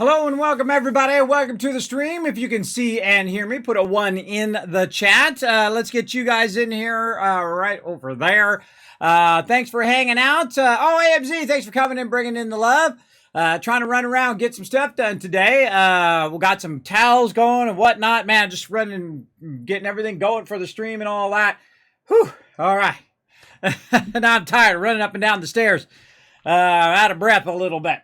Hello and welcome everybody. Welcome to the stream. If you can see and hear me, put a 1 in the chat. Let's get you guys in here right over there. Thanks for hanging out. AMZ, thanks for coming and bringing in the love. Trying to run around, get some stuff done today. We got some towels going and whatnot. Man, just running, getting everything going for the stream and all that. Whew, all right. Now I'm tired of running up and down the stairs. Out of breath a little bit.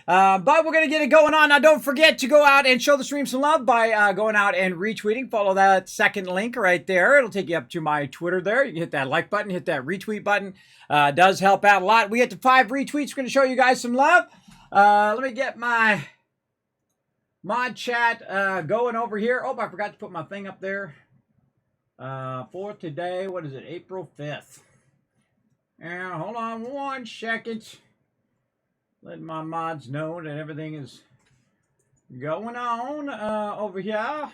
But we're going to get it going on. Now, don't forget to go out and show the stream some love by going out and retweeting. Follow that second link right there. It'll take you up to my Twitter there. You can hit that like button, hit that retweet button. It does help out a lot. We get to 5 retweets. We're going to show you guys some love. Let me get my mod chat going over here. Oh, I forgot to put my thing up there for today. What is it? April 5th. And hold on 1 second. Letting my mods know that everything is going on over here.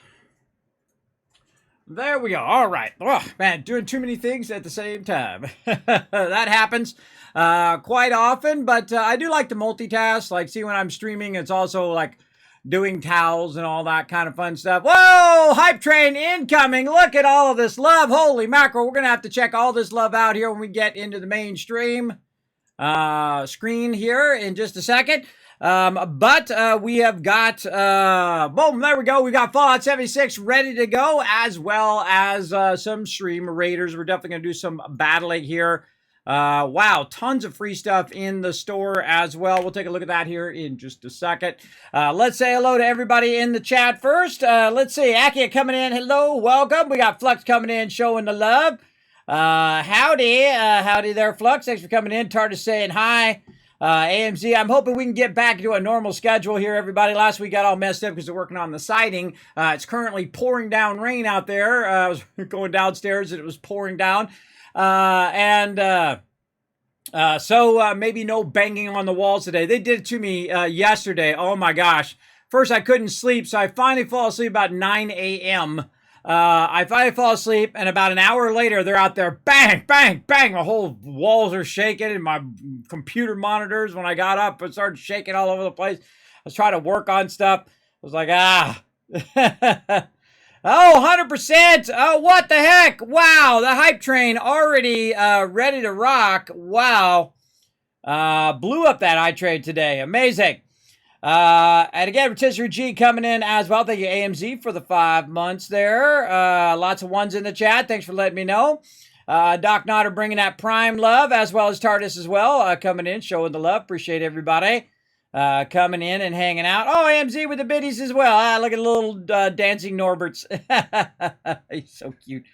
There we go. All right. Oh, man, doing too many things at the same time. That happens quite often, but I do like to multitask. Like, see, when I'm streaming, it's also like doing towels and all that kind of fun stuff. Whoa! Hype train incoming. Look at all of this love. Holy mackerel. We're going to have to check all this love out here when we get into the mainstream screen here in just a second. But we have got, boom, there we go. We got Fallout 76 ready to go, as well as some stream raiders. We're definitely going to do some battling here. Wow, tons of free stuff in the store as well. We'll take a look at that here in just a second. Let's say hello to everybody in the chat first. Let's see, Akia coming in. Hello, welcome. We got Flux coming in, showing the love. Howdy there, Flux. Thanks for coming in. Tardis saying hi. AMZ, I'm hoping we can get back to a normal schedule here, everybody. Last week got all messed up because they're working on the siding. It's currently pouring down rain out there. I was going downstairs and it was pouring down. So maybe no banging on the walls today. They did it to me yesterday. Oh my gosh. First I couldn't sleep, so I finally fall asleep about 9 a.m. I finally fall asleep, and about an hour later, they're out there, bang, bang, bang. My whole walls are shaking, and my computer monitors, when I got up, it started shaking all over the place. I was trying to work on stuff. I was like, Oh, 100%. Oh, what the heck? Wow, the hype train already ready to rock. Wow. Blew up that hype train today. Amazing. And again, Rotisserie G coming in as well. Thank you, AMZ, for the 5 months there. Lots of ones in the chat. Thanks for letting me know. Doc Nodder bringing that prime love, as well as Tardis as well, coming in, showing the love. Appreciate everybody coming in and hanging out. Oh, AMZ with the biddies as well. Look at little dancing Norberts. He's so cute.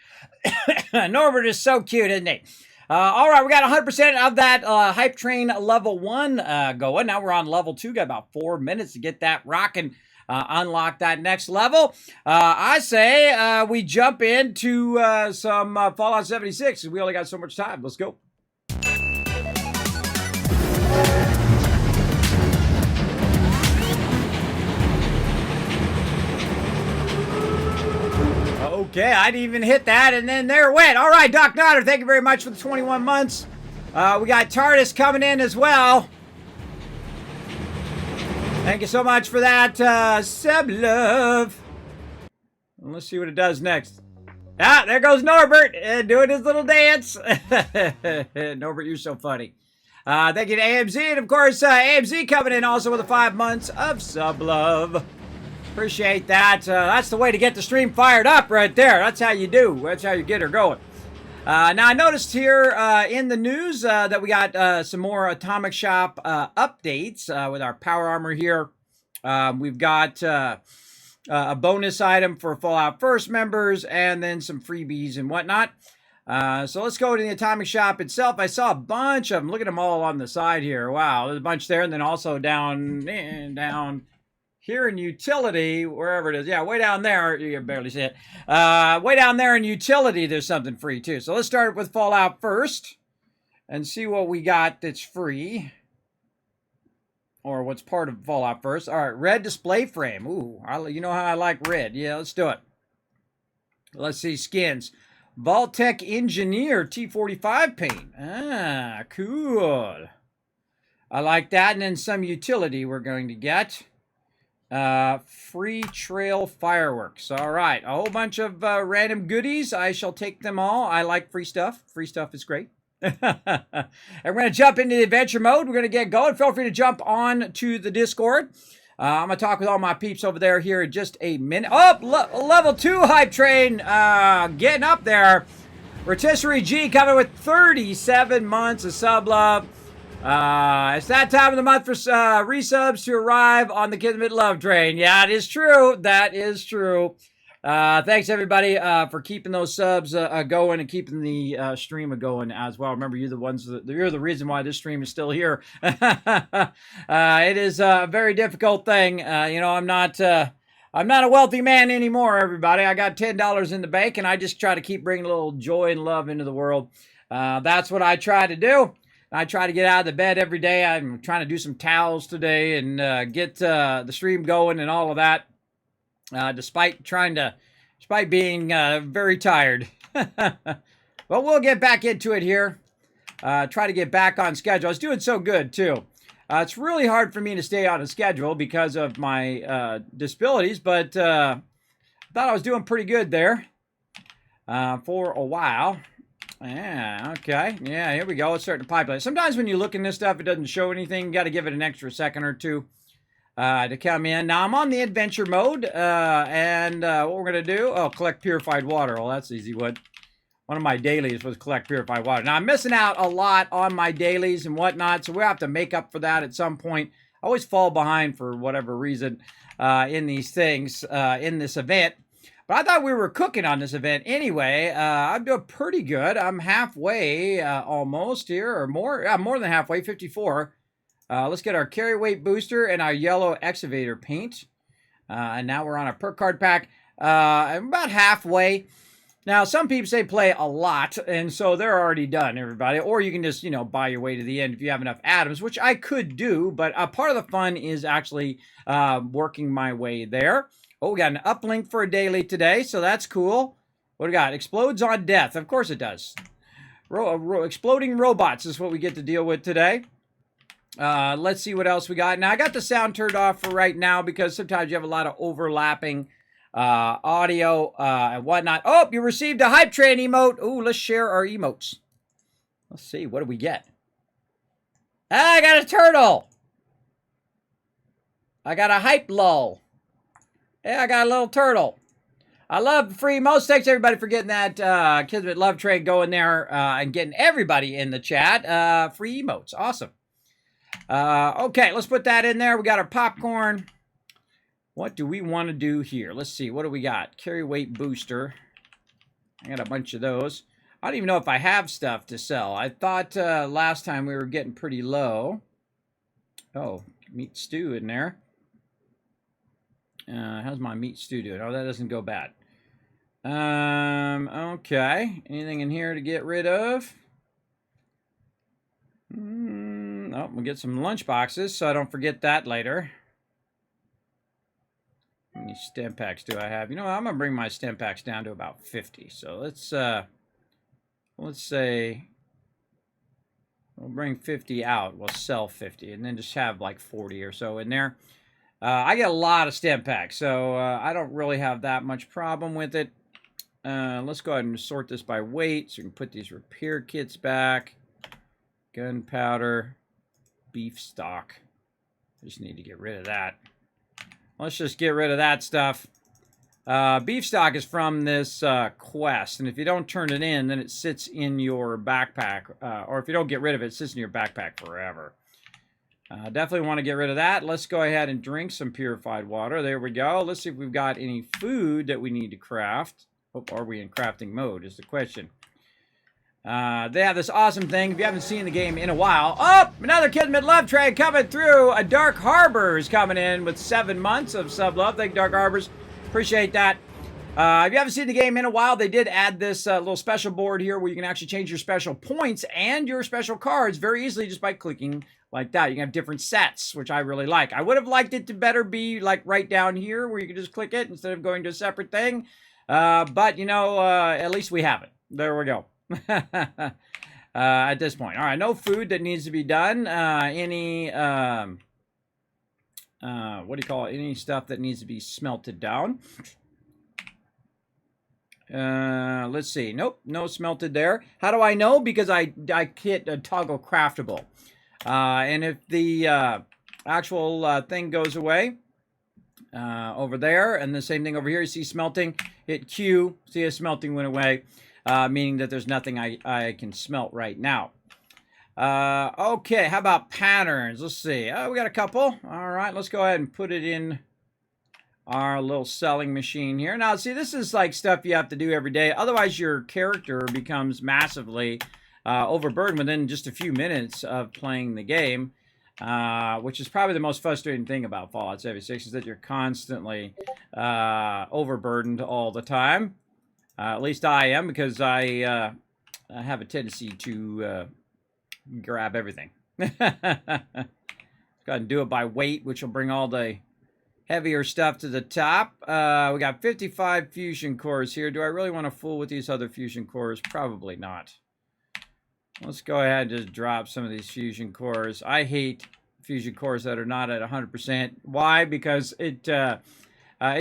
Norbert is so cute, isn't he? All right, we got 100% of that hype train level 1 going. Now we're on level 2. Got about 4 minutes to get that rocking, unlock that next level. I say we jump into some Fallout 76. We only got so much time. Let's go. Okay, I didn't even hit that, and then there it went. All right, Doc Nodder, thank you very much for the 21 months. We got Tardis coming in as well. Thank you so much for that, sub love. Let's see what it does next. Ah, there goes Norbert doing his little dance. Norbert, you're so funny. Thank you to AMZ, and of course, AMZ coming in also with the 5 months of sub love. Appreciate that. That's the way to get the stream fired up right there. That's how you do. That's how you get her going. Now, I noticed here in the news that we got some more Atomic Shop updates with our Power Armor here. We've got a bonus item for Fallout First members and then some freebies and whatnot. So let's go to the Atomic Shop itself. I saw a bunch of them. Look at them all on the side here. Wow, there's a bunch there. And then also down here in utility, wherever it is. Yeah, way down there. You can barely see it. Way down there in utility, there's something free too. So let's start with Fallout first and see what we got that's free. Or what's part of Fallout first. All right, red display frame. Ooh, you know how I like red. Yeah, let's do it. Let's see, skins. Vault-Tec Engineer T45 paint. Ah, cool. I like that. And then some utility we're going to get. Free trail fireworks. All right. A whole bunch of random goodies. I shall take them all. I like free stuff. Free stuff is great. And we're going to jump into the adventure mode. We're going to get going. Feel free to jump on to the Discord. I'm going to talk with all my peeps over there here in just a minute. Oh, level 2 hype train. Getting up there. Rotisserie G coming with 37 months of sub love. It's that time of the month for resubs to arrive on the Kismet love train. Yeah, it is true. That is true. Thanks everybody for keeping those subs going and keeping the stream going as well. Remember, you're the reason why this stream is still here. It is a very difficult thing. I'm not a wealthy man anymore, everybody. I got $10 in the bank, and I just try to keep bringing a little joy and love into the world. That's what I try to do. I try to get out of the bed every day. I'm trying to do some towels today and get the stream going and all of that. Despite being very tired. But we'll get back into it here. Try to get back on schedule. I was doing so good, too. It's really hard for me to stay on a schedule because of my disabilities, but I thought I was doing pretty good there for a while. Yeah, okay. Yeah, here we go. It's starting to populate. Sometimes when you look in this stuff, it doesn't show anything. You got to give it an extra second or two to come in. Now, I'm on the adventure mode, and what we're going to do, collect purified water. Well, that's easy. One of my dailies was collect purified water. Now, I'm missing out a lot on my dailies and whatnot, so we'll have to make up for that at some point. I always fall behind for whatever reason in these things, in this event. But I thought we were cooking on this event anyway. I'm doing pretty good. I'm halfway almost here, or more. Yeah, more than halfway, 54. Let's get our carry weight booster and our yellow excavator paint. And now we're on a perk card pack. I'm about halfway. Now, some people say play a lot, and so they're already done, everybody. Or you can just, buy your way to the end if you have enough atoms, which I could do. But part of the fun is actually working my way there. Oh, we got an uplink for a daily today, so that's cool. What do we got? Explodes on death. Of course it does. Exploding robots is what we get to deal with today. Let's see what else we got. Now, I got the sound turned off for right now because sometimes you have a lot of overlapping audio and whatnot. Oh, you received a hype train emote. Ooh, let's share our emotes. Let's see. What do we get? I got a turtle. I got a hype lull. Yeah, I got a little turtle. I love the free emotes. Thanks, everybody, for getting that Kismet love train going there and getting everybody in the chat. Free emotes. Awesome. Okay, let's put that in there. We got our popcorn. What do we want to do here? Let's see. What do we got? Carry weight booster. I got a bunch of those. I don't even know if I have stuff to sell. I thought last time we were getting pretty low. Oh, meat stew in there. How's my meat stew doing? Oh, that doesn't go bad. Okay. Anything in here to get rid of? Oh, we'll get some lunch boxes so I don't forget that later. How many stem packs do I have? I'm going to bring my stem packs down to about 50. So let's say we'll bring 50 out. We'll sell 50 and then just have like 40 or so in there. I get a lot of stem packs, so I don't really have that much problem with it. Let's go ahead and sort this by weight so we can put these repair kits back. Gunpowder, beef stock. Just need to get rid of that. Let's just get rid of that stuff. Beef stock is from this quest, and if you don't turn it in, then it sits in your backpack. Or if you don't get rid of it, it sits in your backpack forever. Definitely want to get rid of that. Let's go ahead and drink some purified water. There we go. Let's see if we've got any food that we need to craft. Oh, are we in crafting mode is the question. They have this awesome thing. If you haven't seen the game in a while. Oh, another Kismet love train coming through. A Dark Harbor is coming in with 7 months of sub love. Thank you, Dark Harbors. Appreciate that. If you haven't seen the game in a while, they did add this little special board here where you can actually change your special points and your special cards very easily just by clicking like that. You can have different sets, which I really like. I would have liked it to better be like right down here where you can just click it instead of going to a separate thing. But, at least we have it. There we go. At this point. All right, no food that needs to be done. Any what do you call it? Any stuff that needs to be smelted down. Let's see. Nope, no smelted there. How do I know? Because I hit a toggle craftable. And if the actual thing goes away over there, and the same thing over here, you see smelting, hit Q, see a smelting went away, meaning that there's nothing I can smelt right now. Okay, how about patterns? Let's see. We got a couple. All right, let's go ahead and put it in our little selling machine here. Now, see, this is like stuff you have to do every day. Otherwise, your character becomes massively overburdened within just a few minutes of playing the game, which is probably the most frustrating thing about Fallout 76 is that you're constantly overburdened all the time. At least I am, because I have a tendency to grab everything. Go ahead and do it by weight, which will bring all the heavier stuff to the top. We got 55 fusion cores here. Do I really want to fool with these other fusion cores? Probably not. Let's go ahead and just drop some of these fusion cores. I hate fusion cores that are not at 100%. Why? Because it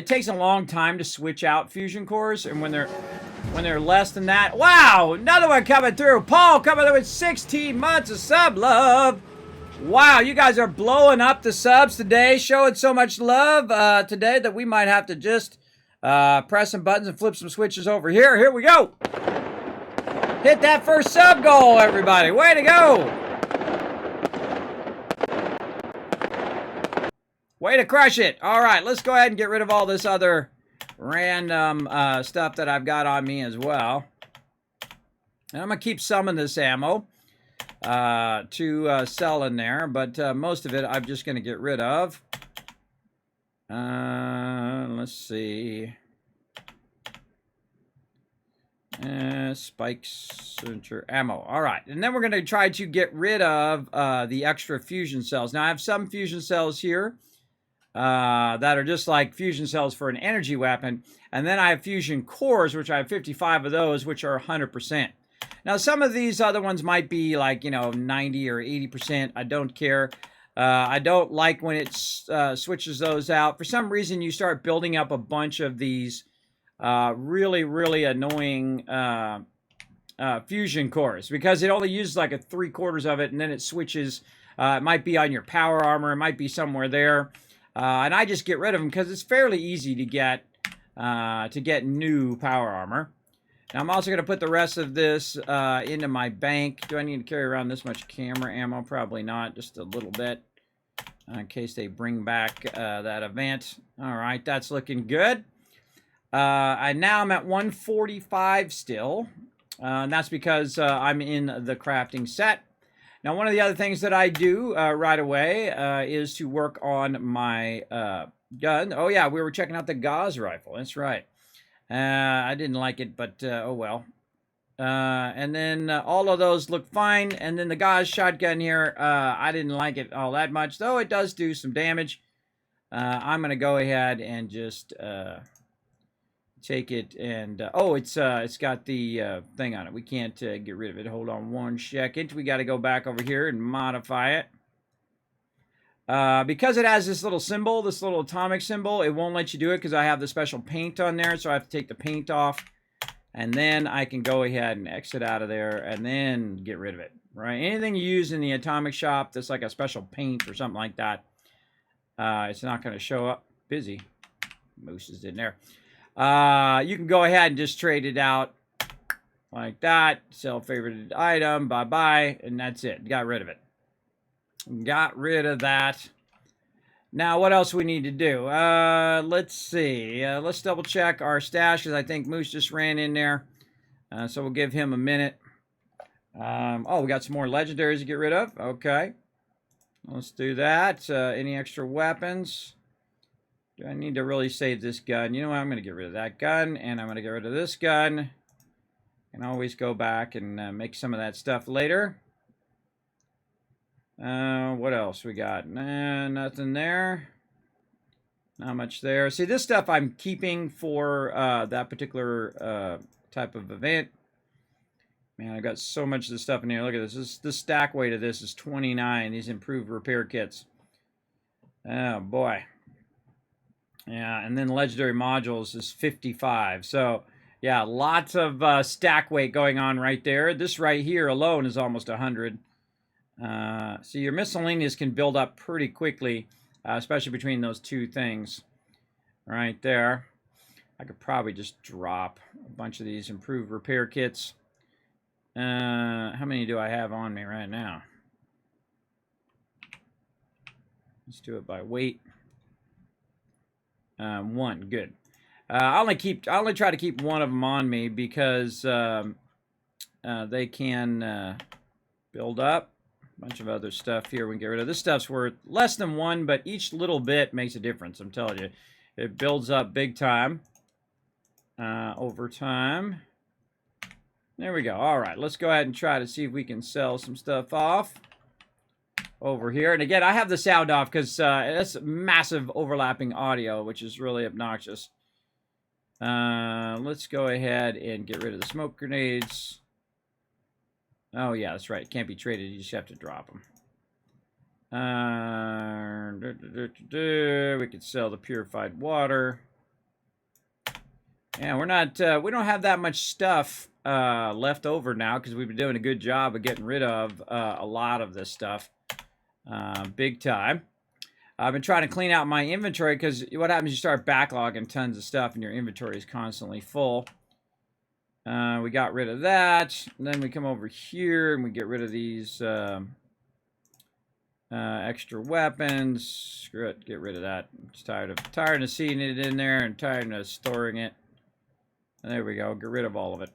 takes a long time to switch out fusion cores, and when they're less than that, wow! Another one coming through. Paul coming through with 16 months of sub love. Wow, you guys are blowing up the subs today, showing so much love today that we might have to just press some buttons and flip some switches over here. Here we go. Hit that first sub goal, everybody. Way to go. Way to crush it. All right, let's go ahead and get rid of all this other random stuff that I've got on me as well. And I'm going to keep some of this ammo to sell in there, but most of it I'm just going to get rid of. Let's see. Spikes, ammo. All right, and then we're going to try to get rid of the extra fusion cells. Now, I have some fusion cells here that are just like fusion cells for an energy weapon, and then I have fusion cores, which I have 55 of those, which are 100%. Now, some of these other ones might be like, 90 or 80%. I don't care. I don't like when it switches those out. For some reason, you start building up a bunch of these really, really annoying fusion cores, because it only uses like a 3/4 of it, and then it switches. It might be on your power armor. It might be somewhere there. And I just get rid of them because it's fairly easy to get new power armor. Now, I'm also going to put the rest of this into my bank. Do I need to carry around this much camera ammo? Probably not. Just a little bit in case they bring back that event. All right, that's looking good. And now I'm at 145 still. And that's because I'm in the crafting set. Now, one of the other things that I do right away is to work on my gun. Oh, yeah, we were checking out the Gauss rifle. That's right. I didn't like it, but oh well. And then all of those look fine. And then the Gauss shotgun here, I didn't like it all that much, though it does do some damage. I'm going to go ahead and just take it and... it's got the thing on it. We can't get rid of it. Hold on one second. We got to go back over here and modify it. Because it has this little symbol, this little atomic symbol, it won't let you do it because I have the special paint on there, so I have to take the paint off, and then I can go ahead and exit out of there and then get rid of it, right? Anything you use in the atomic shop that's like a special paint or something like that, it's not going to show up. Busy. Moose is in there. You can go ahead and just trade it out like that. Sell favorited item, bye-bye, and that's it. Got rid of it. Got rid of that. Now, what else we need to do? Let's see. Let's double check our stash, because I think Moose just ran in there. So we'll give him a minute. We got some more legendaries to get rid of. Okay. Let's do that. Any extra weapons? Do I need to really save this gun? You know what? I'm going to get rid of that gun, and I'm going to get rid of this gun. And always go back and make some of that stuff later. What else we got? Nothing there. Not much there. See, this stuff I'm keeping for that particular type of event. Man, I've got so much of this stuff in here. Look at this. This stack weight of this is 29. These improved repair kits. Oh, boy. Yeah, and then legendary modules is 55. So, yeah, lots of stack weight going on right there. This right here alone is almost 100. So your miscellaneous can build up pretty quickly, especially between those two things right there. I could probably just drop a bunch of these improved repair kits. How many do I have on me right now? Let's do it by weight. 1, good. I only try to keep one of them on me because they can build up. A bunch of other stuff here we can get rid of. This stuff's worth less than 1, but each little bit makes a difference. I'm telling you, it builds up big time over time. There we go. All right, let's go ahead and try to see if we can sell some stuff off over here. And again, I have the sound off because that's massive overlapping audio, which is really obnoxious. Let's go ahead and get rid of the smoke grenades. Oh, yeah, that's right. Can't be traded. You just have to drop them. We could sell the purified water. Yeah, we're not. We don't have that much stuff left over now because we've been doing a good job of getting rid of a lot of this stuff. Big time. I've been trying to clean out my inventory because what happens is you start backlogging tons of stuff and your inventory is constantly full. We got rid of that. And then we come over here and we get rid of these extra weapons. Screw it, get rid of that. I'm just tired of seeing it in there and tired of storing it. And there we go, get rid of all of it.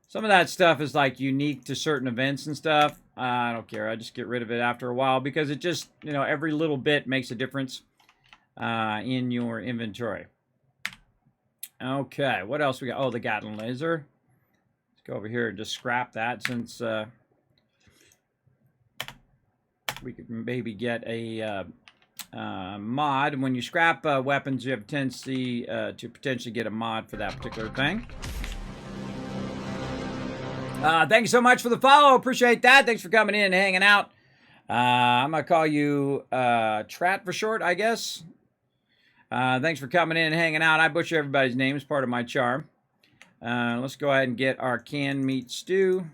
Some of that stuff is like unique to certain events and stuff. I don't care. I just get rid of it after a while because it just, you know, every little bit makes a difference in your inventory. Okay, what else we got? Oh, the Gatling laser. Let's go over here and just scrap that since we could maybe get a mod. When you scrap weapons, you have a tendency to potentially get a mod for that particular thing. Thank you so much for the follow. Appreciate that. Thanks for coming in and hanging out. I'm going to call you Trat for short, I guess. Thanks for coming in and hanging out. I butcher everybody's name. It's part of my charm. Let's go ahead and get our canned meat stew.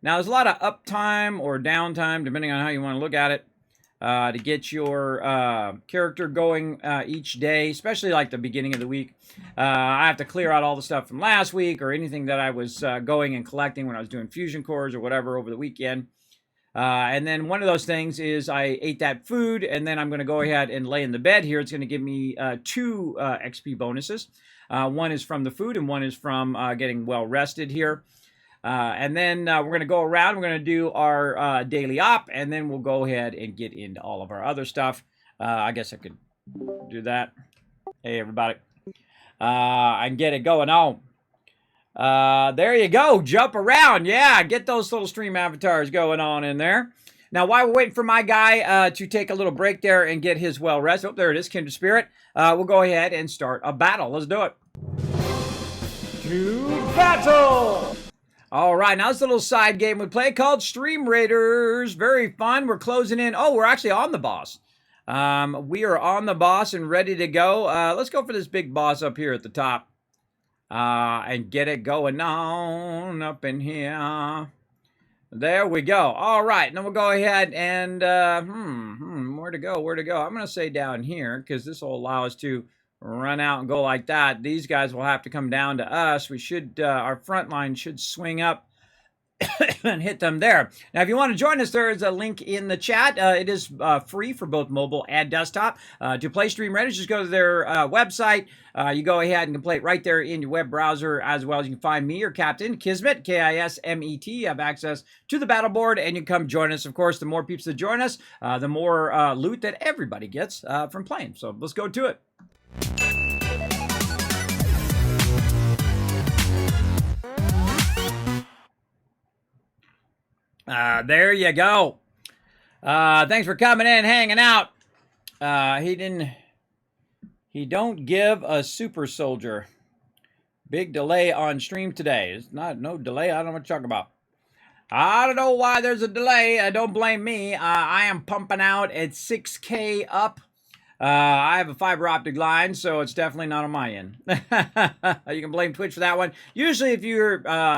Now, there's a lot of uptime or downtime, depending on how you want to look at it, to get your character going each day, especially like the beginning of the week. I have to clear out all the stuff from last week or anything that I was going and collecting when I was doing fusion cores or whatever over the weekend. And then one of those things is I ate that food, and then I'm going to go ahead and lay in the bed here. It's going to give me 2 XP bonuses. One is from the food, and one is from getting well rested here. And then we're going to go around. We're going to do our daily op, and then we'll go ahead and get into all of our other stuff. I guess I could do that. Hey, everybody. And get it going on. There you go. Jump around. Yeah, get those little stream avatars going on in there. Now, while we're waiting for my guy to take a little break there and get his well rest. Oh, there it is, Kindred Spirit. We'll go ahead and start a battle. Let's do it. To battle! All right, now this little side game we play called Stream Raiders. Very fun. We're closing in. Oh, we're actually on the boss. We are on the boss and ready to go. Let's go for this big boss up here at the top. And get it going on up in here. There we go. All right, now we'll go ahead and, where to go? I'm going to say down here because this will allow us to run out and go like that. These guys will have to come down to us. We should, our front line should swing up and hit them there. Now, if you want to join us, there is a link in the chat. It is free for both mobile and desktop. To play Stream Raiders, just go to their website. You go ahead and can play it right there in your web browser, as well as you can find me or Captain Kismet, Kismet. You have access to the battle board, and you can come join us. Of course, the more peeps that join us, the more loot that everybody gets from playing. So let's go to it. There you go. Thanks for coming in, hanging out. He don't give a super soldier. Big delay on stream today. It's no delay. I don't know what to talk about. I don't know why there's a delay. Don't blame me. I am pumping out at 6K up. I have a fiber optic line, so it's definitely not on my end. You can blame Twitch for that one. Usually, if you're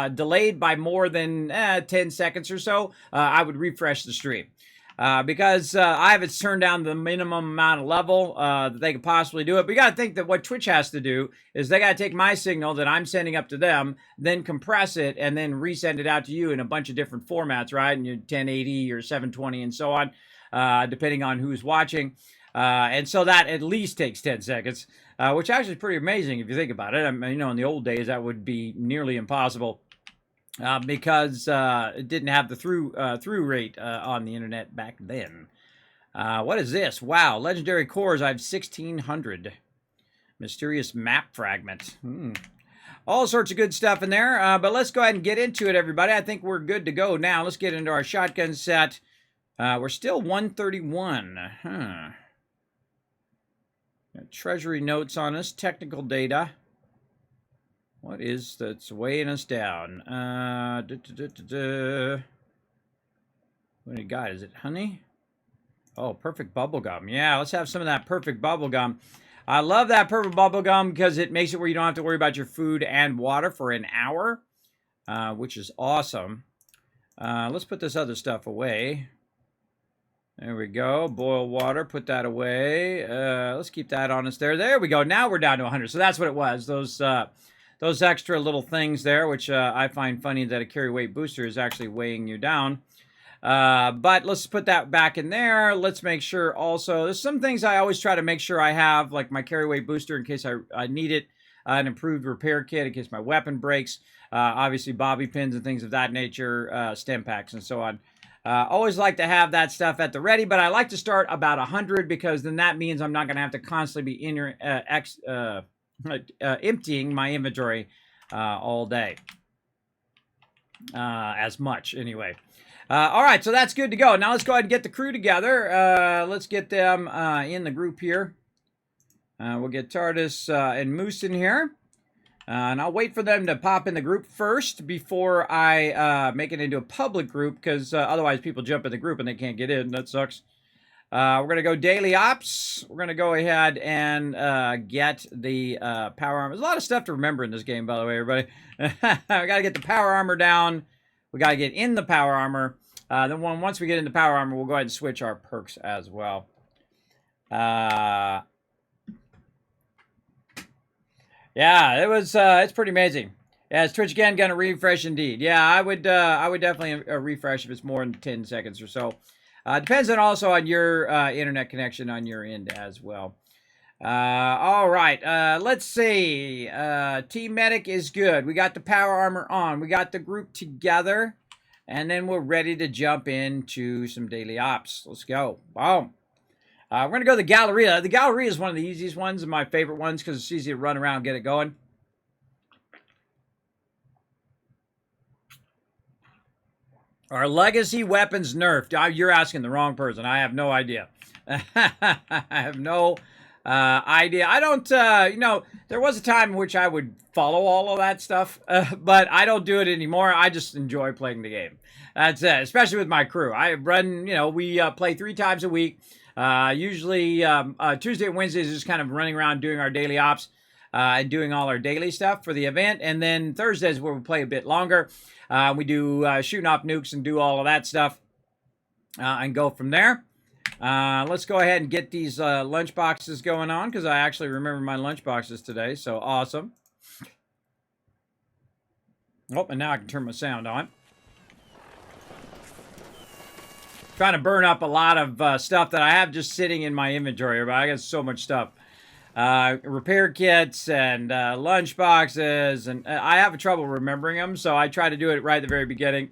delayed by more than 10 seconds or so, I would refresh the stream. Because I have it turned down to the minimum amount of level that they could possibly do it. But you got to think that what Twitch has to do is they got to take my signal that I'm sending up to them, then compress it, and then resend it out to you in a bunch of different formats, right? And your 1080 or 720 and so on, depending on who's watching. And so that at least takes 10 seconds, which actually is pretty amazing if you think about it. I mean, in the old days, that would be nearly impossible because it didn't have the through rate on the internet back then. What is this? Wow, legendary cores. I have 1,600. Mysterious map fragment. All sorts of good stuff in there. But let's go ahead and get into it, everybody. I think we're good to go now. Let's get into our shotgun set. We're still 131. Got treasury notes on us, technical data. What is that's weighing us down? What do you got? Is it honey? Oh, perfect bubblegum. Yeah, let's have some of that perfect bubblegum. I love that perfect bubblegum because it makes it where you don't have to worry about your food and water for an hour, which is awesome. Let's put this other stuff away. There we go. Boil water. Put that away. Let's keep that on us there. There we go. Now we're down to 100. So that's what it was. Those extra little things there, which I find funny that a carry weight booster is actually weighing you down. But let's put that back in there. Let's make sure also, there's some things I always try to make sure I have, like my carry weight booster in case I need it, an improved repair kit in case my weapon breaks, obviously bobby pins and things of that nature, stem packs and so on. Always like to have that stuff at the ready, but I like to start about 100 because then that means I'm not going to have to constantly be emptying my inventory all day. As much, anyway. All right, so that's good to go. Now let's go ahead and get the crew together. Let's get them in the group here. We'll get TARDIS and Moose in here. And I'll wait for them to pop in the group first before I make it into a public group, because otherwise people jump in the group and they can't get in. That sucks. We're going to go daily ops. We're going to go ahead and get the power armor. There's a lot of stuff to remember in this game, by the way, everybody. We got to get the power armor down. We got to get in the power armor. Then once we get into power armor, we'll go ahead and switch our perks as well. Yeah, it was. It's pretty amazing. Yeah, is Twitch again gonna refresh? Indeed. Yeah, I would definitely refresh if it's more than 10 seconds or so. Depends on also on your internet connection on your end as well. All right. Let's see. Team Medic is good. We got the power armor on. We got the group together, and then we're ready to jump into some daily ops. Let's go. Boom. We're going to go to the Galleria. The Galleria is one of the easiest ones and my favorite ones because it's easy to run around and get it going. Are legacy weapons nerfed? You're asking the wrong person. I have no idea. I have no idea. I don't, there was a time in which I would follow all of that stuff, but I don't do it anymore. I just enjoy playing the game. That's it, especially with my crew. I run, we play 3 times a week. Usually Tuesday and Wednesdays is just kind of running around doing our daily ops and doing all our daily stuff for the event. And then Thursdays where we play a bit longer. We do shooting off nukes and do all of that stuff and go from there. Let's go ahead and get these lunch boxes going on because I actually remember my lunch boxes today. So awesome. Oh, and now I can turn my sound on. Trying to burn up a lot of stuff that I have just sitting in my inventory. But I got so much stuff. Repair kits and lunch boxes. And I have trouble remembering them. So I try to do it right at the very beginning.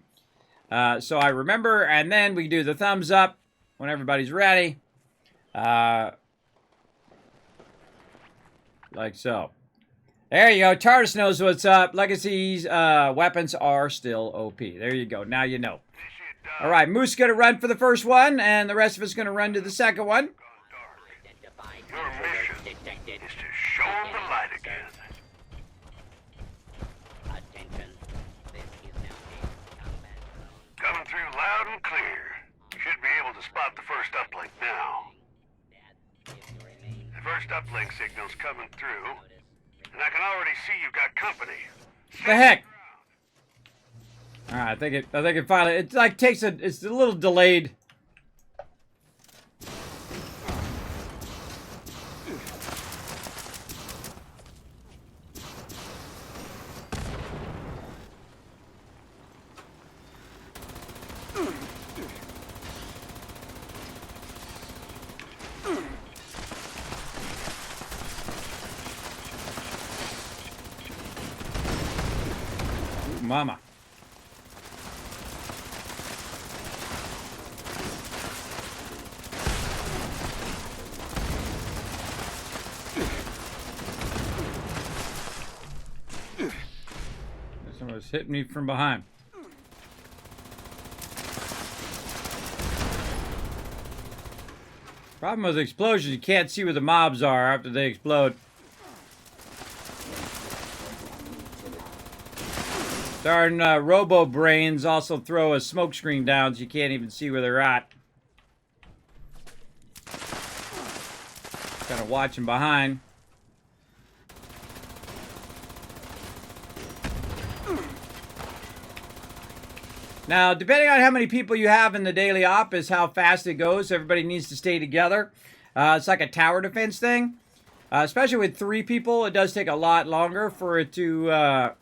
So I remember. And then we do the thumbs up when everybody's ready. Like so. There you go. TARDIS knows what's up. Legacy's weapons are still OP. There you go. Now you know. All right, Moose is going to run for the first one, and the rest of us is going to run to the second one. Your mission is to show them the light again. Attention. This is now a combat zone. and clear. Should be able to spot the first uplink now. The first uplink signal's coming through, and I can already see you've got company. The heck? Alright, I think it finally, it like takes it's a little delayed. Mama. Someone's hitting me from behind. Problem with explosions, you can't see where the mobs are after they explode. Darn robo brains also throw a smoke screen down so you can't even see where they're at. Kind of watching behind. Now, depending on how many people you have in the daily op is how fast it goes. Everybody needs to stay together. It's like a tower defense thing. Especially with 3 people, it does take a lot longer for it to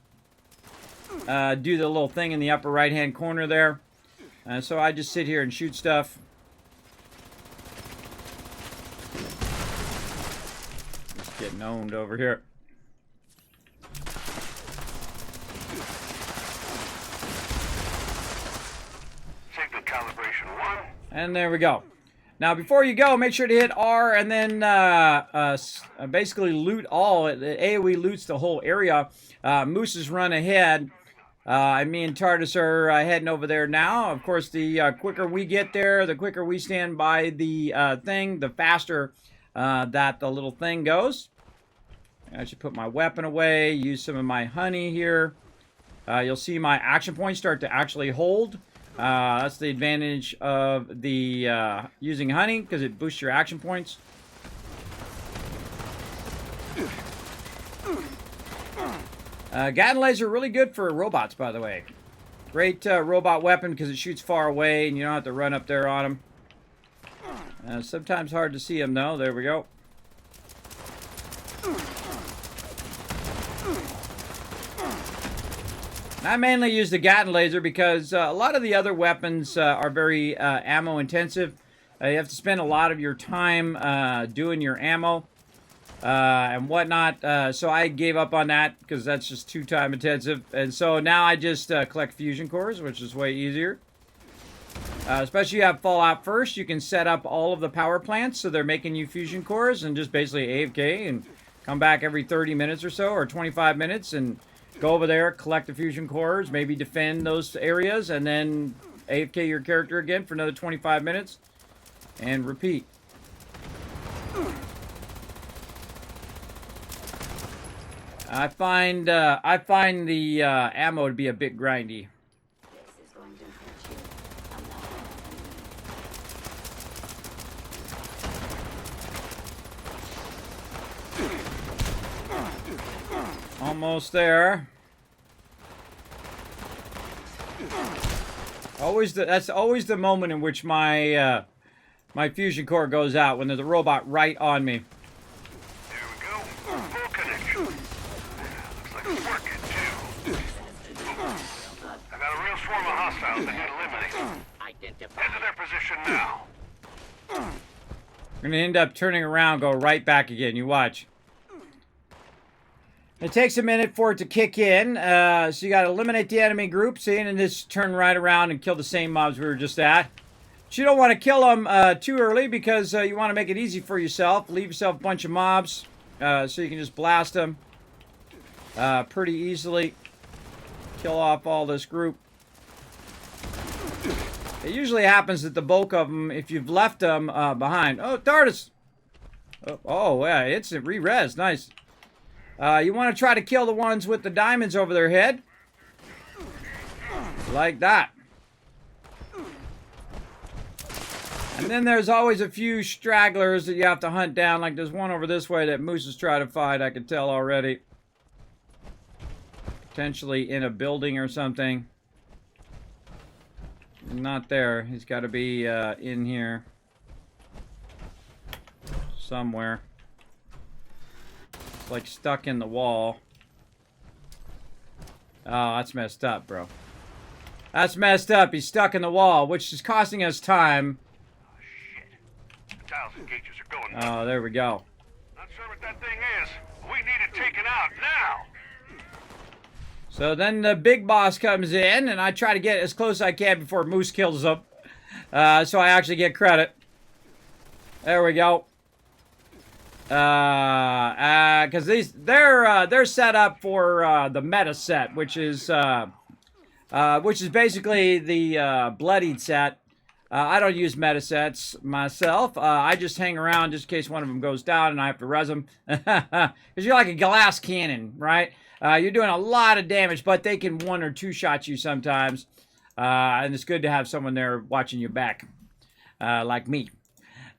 do the little thing in the upper right-hand corner there. So I just sit here and shoot stuff. Just getting owned over here. Signal calibration 1. And there we go. Now, before you go, make sure to hit R and then basically loot all. The AoE loots the whole area. Moose has run ahead. Me and TARDIS are heading over there now. Of course, the quicker we get there, the quicker we stand by the thing, the faster that the little thing goes. I should put my weapon away, use some of my honey here. You'll see my action points start to actually hold. That's the advantage of the using honey, because it boosts your action points. Gatling laser are really good for robots, by the way. Great robot weapon because it shoots far away and you don't have to run up there on them. Sometimes hard to see them, though. There we go. I mainly use the Gatling laser because a lot of the other weapons are very ammo intensive. You have to spend a lot of your time doing your ammo and whatnot. So I gave up on that because that's just too time intensive. And so now I just collect fusion cores, which is way easier. Especially if you have Fallout first, you can set up all of the power plants so they're making you fusion cores and just basically AFK and come back every 30 minutes or so or 25 minutes and go over there, collect the fusion cores, maybe defend those areas, and then AFK your character again for another 25 minutes and repeat. I find the ammo to be a bit grindy. This is going to hurt you a lot. Almost there. That's always the moment in which my my fusion core goes out, when there's a robot right on me. There we go. Full connection. Looks like it's working, too. I got a real swarm of hostiles that need eliminating. Identify. Head to their position now. I'm going to end up turning around, go right back again. You watch. It takes a minute for it to kick in, so you got to eliminate the enemy group, see, and then just turn right around and kill the same mobs we were just at. But you don't want to kill them too early because you want to make it easy for yourself. Leave yourself a bunch of mobs so you can just blast them pretty easily. Kill off all this group. It usually happens that the bulk of them, if you've left them behind. Oh, TARDIS! Oh, yeah, instant re-res. Nice. You want to try to kill the ones with the diamonds over their head. Like that. And then there's always a few stragglers that you have to hunt down. Like there's one over this way that Moose is trying to find, I can tell already. Potentially in a building or something. Not there. He's got to be in here. Somewhere. It's like stuck in the wall. Oh, that's messed up, bro. That's messed up. He's stuck in the wall, which is costing us time. Oh, shit. The tiles and gauges are going nuts. Oh, there we go. Not sure what that thing is. We need it taken out now. So then the big boss comes in, and I try to get as close as I can before Moose kills him. So I actually get credit. There we go. Because they're set up for the meta set, which is basically the bloodied set. I don't use meta sets myself. I just hang around just in case one of them goes down and I have to res them. Because you're like a glass cannon, right? You're doing a lot of damage, but they can one or two shot you sometimes. And it's good to have someone there watching your back, like me.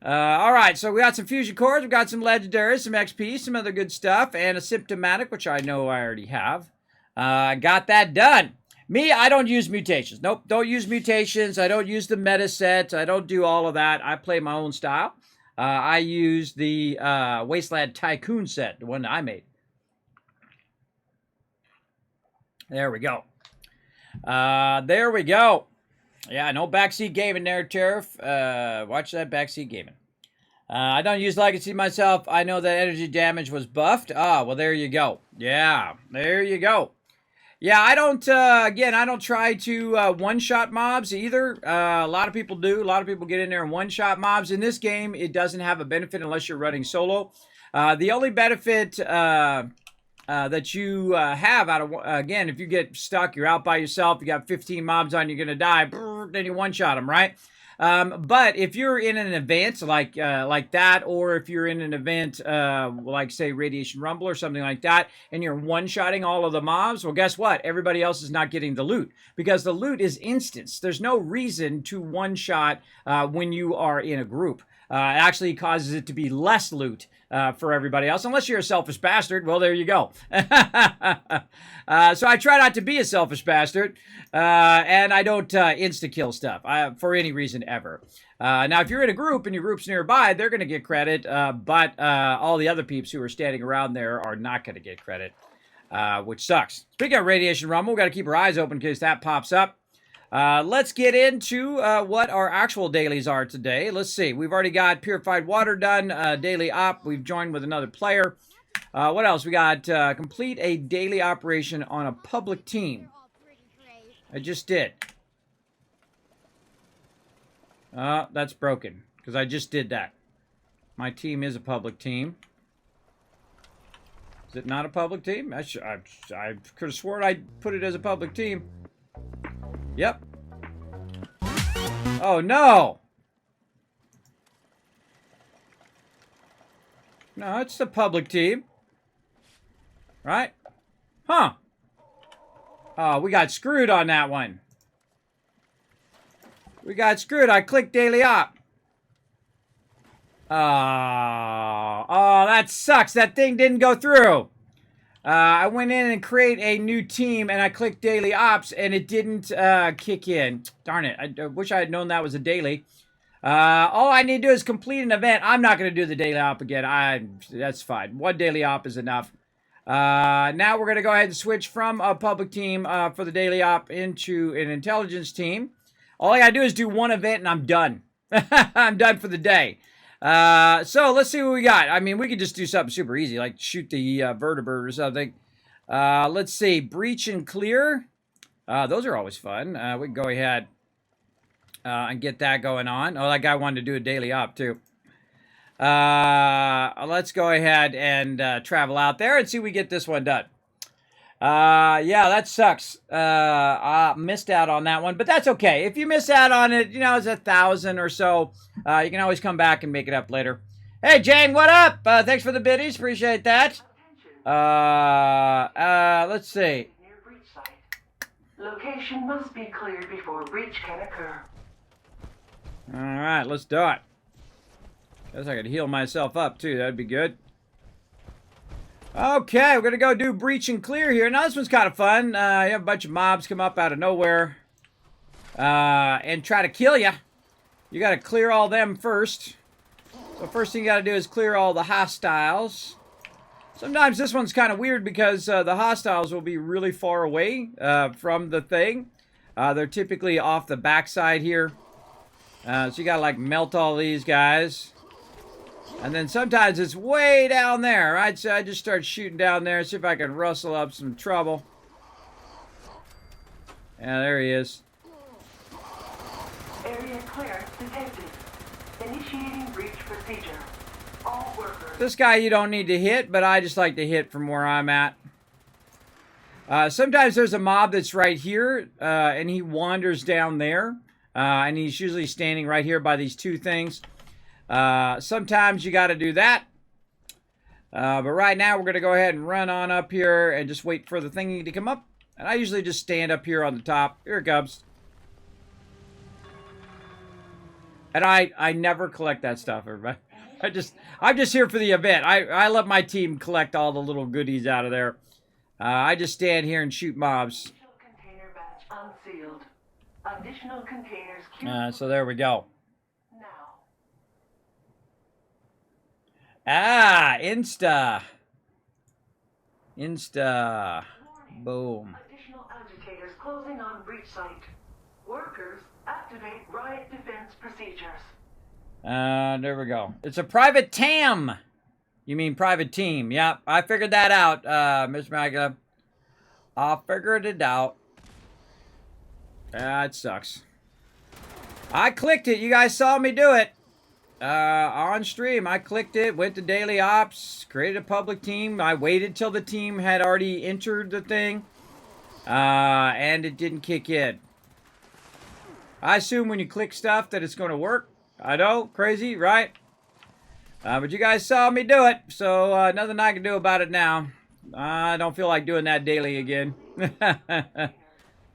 All right, so we got some fusion cores, we got some legendaries, some XP, some other good stuff, and a symptomatic, which I know I already have. Got that done. Me, I don't use mutations. Nope, don't use mutations. I don't use the meta set. I don't do all of that. I play my own style. I use the Wasteland Tycoon set, the one that I made. There we go. There we go. Yeah, no backseat gaming there, Turf. Watch that backseat gaming. I don't use Legacy myself. I know that energy damage was buffed. Ah, well, there you go. Yeah, there you go. Yeah, I don't, again, I don't try to one-shot mobs either. A lot of people do. A lot of people get in there and one-shot mobs. In this game, it doesn't have a benefit unless you're running solo. The only benefit that you have out of, again, if you get stuck, you're out by yourself, you got 15 mobs on, you're going to die, then you one-shot them, right? But if you're in an event like that, or if you're in an event like, say, Radiation Rumble or something like that, and you're one-shotting all of the mobs, well, guess what? Everybody else is not getting the loot, because the loot is instance. There's no reason to one-shot when you are in a group. It actually causes it to be less loot for everybody else, unless you're a selfish bastard. Well, there you go. So I try not to be a selfish bastard, and I don't insta-kill stuff for any reason ever. Now, if you're in a group and your group's nearby, they're going to get credit, but all the other peeps who are standing around there are not going to get credit, which sucks. Speaking of Radiation Rumble, we've got to keep our eyes open in case that pops up. Let's get into what our actual dailies are today. Let's see. We've already got Purified Water done, daily op. We've joined with another player. What else? We got complete a daily operation on a public team. I just did. That's broken because I just did that. My team is a public team. Is it not a public team? I could have sworn I put it as a public team. Yep. Oh, no. No, it's the public team. Right? Huh. Oh, we got screwed on that one. We got screwed. I clicked daily op. Oh, that sucks. That thing didn't go through. I went in and create a new team, and I clicked daily ops, and it didn't kick in. Darn it. I wish I had known that was a daily. All I need to do is complete an event. I'm not going to do the daily op again. That's fine. One daily op is enough. Now we're going to go ahead and switch from a public team for the daily op into an intelligence team. All I got to do is do one event, and I'm done. I'm done for the day. So let's see what we got. I mean, we could just do something super easy, like shoot the vertibird or something. Let's see, breach and clear. Those are always fun. We can go ahead and get that going on. Oh, that guy wanted to do a daily op too. Let's go ahead and travel out there and see if we get this one done. Yeah, that sucks. I missed out on that one, but that's okay. If you miss out on it, you know, it's 1,000 or so. You can always come back and make it up later. Hey, Jane, what up? Thanks for the biddies. Appreciate that. Let's see. Near breach site. Location must be cleared before breach can occur. Alright, let's do it. Guess I could heal myself up too. That'd be good. Okay, we're gonna go do breach and clear here. Now this one's kind of fun. You have a bunch of mobs come up out of nowhere and try to kill you. You gotta clear all them first. So first thing you gotta do is clear all the hostiles. Sometimes this one's kind of weird because the hostiles will be really far away from the thing. They're typically off the backside here. So you gotta like melt all these guys. And then sometimes it's way down there, right? So I just start shooting down there, see if I can rustle up some trouble. Yeah, there he is. Area clearance detected. Initiating breach procedure. All workers. This guy you don't need to hit, but I just like to hit from where I'm at. Sometimes there's a mob that's right here, and he wanders down there. And he's usually standing right here by these two things. Sometimes you got to do that. But right now we're going to go ahead and run on up here and just wait for the thingy to come up. And I usually just stand up here on the top. Here it comes. And I never collect that stuff, everybody. I'm just here for the event. I let my team collect all the little goodies out of there. I just stand here and shoot mobs. Container batch unsealed. Additional containers queued. So there we go. Now. Insta. Warning. Boom. Additional agitators closing on breach site. Workers, activate riot defense procedures. There we go. It's a private TAM. You mean private team. Yep, I figured that out, Mr. Magna. I figured it out. It sucks. I clicked it. You guys saw me do it. On stream, I clicked it, went to daily ops, created a public team. I waited till the team had already entered the thing, and it didn't kick in. I assume when you click stuff that it's going to work. I know, crazy, right? But you guys saw me do it, so nothing I can do about it now. I don't feel like doing that daily again.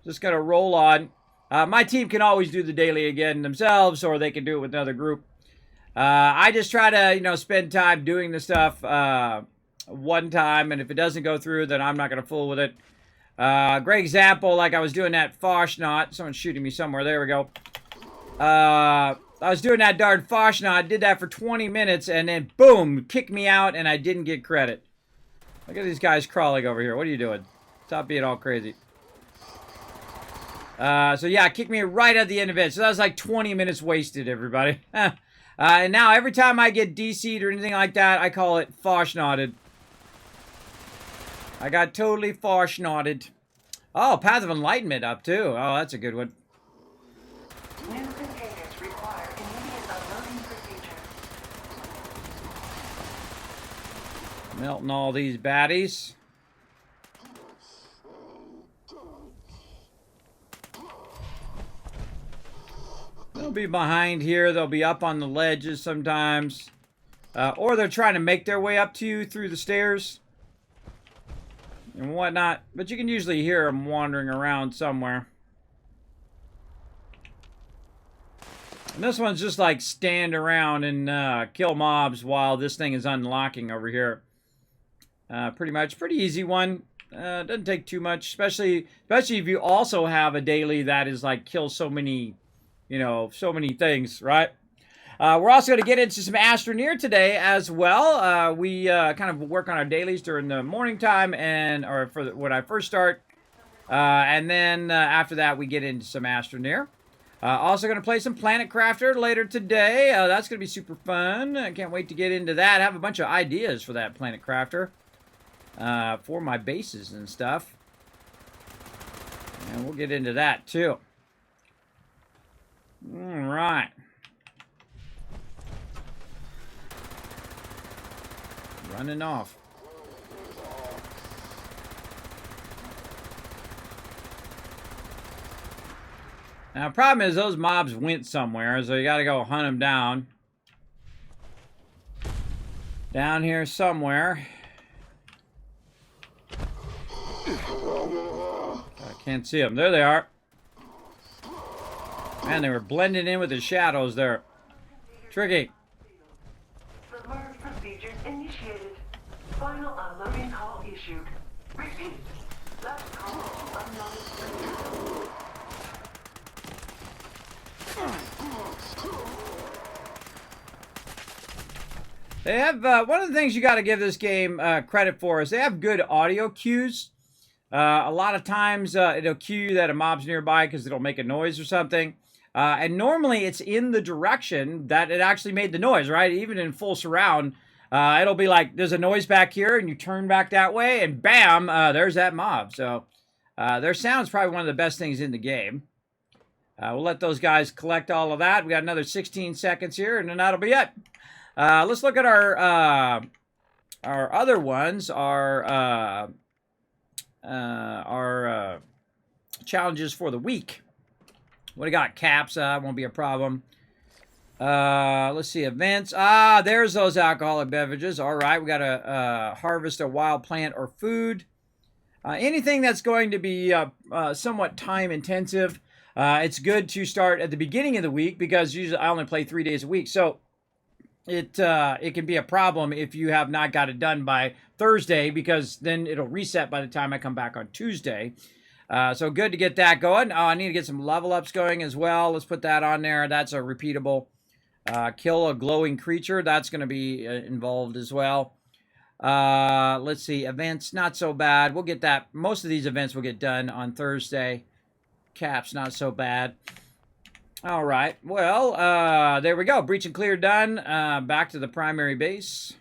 Just gonna roll on. My team can always do the daily again themselves, or they can do it with another group. I just try to, spend time doing the stuff one time, and if it doesn't go through, then I'm not going to fool with it. Great example, like I was doing that Foshnot. Someone's shooting me somewhere. There we go. I was doing that darn Foshnot, did that for 20 minutes, and then boom, kicked me out, and I didn't get credit. Look at these guys crawling over here. What are you doing? Stop being all crazy. So yeah, kicked me right at the end of it. So that was like 20 minutes wasted, everybody. And now every time I get DC'd or anything like that, I call it Foshnotted. I got totally Foshnotted. Oh, Path of Enlightenment up too. Oh, that's a good one. New containers require immediate unloading procedure. Melting all these baddies. They'll be behind here. They'll be up on the ledges sometimes. Or they're trying to make their way up to you through the stairs. And whatnot. But you can usually hear them wandering around somewhere. And this one's just like stand around and kill mobs while this thing is unlocking over here. Pretty much. Pretty easy one. Doesn't take too much. Especially if you also have a daily that is like kill so many... so many things, right? We're also going to get into some Astroneer today as well. We kind of work on our dailies during the morning time or when I first start. And then after that, we get into some Astroneer. Also going to play some Planet Crafter later today. That's going to be super fun. I can't wait to get into that. I have a bunch of ideas for that Planet Crafter for my bases and stuff. And we'll get into that too. All right. Running off. Now, the problem is those mobs went somewhere, so you got to go hunt them down. Down here somewhere. I can't see them. There they are. Man, they were blending in with the shadows there. Tricky. Submerged procedures initiated. Final unloading call issued. Repeat. Last call to unknown. They have, one of the things you got to give this game credit for is they have good audio cues. A lot of times it'll cue you that a mob's nearby because it'll make a noise or something. And normally it's in the direction that it actually made the noise, right? Even in full surround, it'll be like, there's a noise back here, and you turn back that way, and bam, there's that mob. So their sound's probably one of the best things in the game. We'll let those guys collect all of that. We got another 16 seconds here, and then that'll be it. Let's look at our other ones, our challenges for the week. What do we got? Caps, won't be a problem. Let's see, events. There's those alcoholic beverages. All right, we got to harvest a wild plant or food. Anything that's going to be somewhat time intensive. It's good to start at the beginning of the week because usually I only play 3 days a week. So it can be a problem if you have not got it done by Thursday, because then it'll reset by the time I come back on Tuesday. So good to get that going. Oh, I need to get some level ups going as well. Let's put that on there. That's a repeatable. Kill a glowing creature. That's going to be involved as well. Let's see. Events, not so bad. We'll get that. Most of these events will get done on Thursday. Caps, not so bad. All right. Well, there we go. Breach and clear done. Back to the primary base.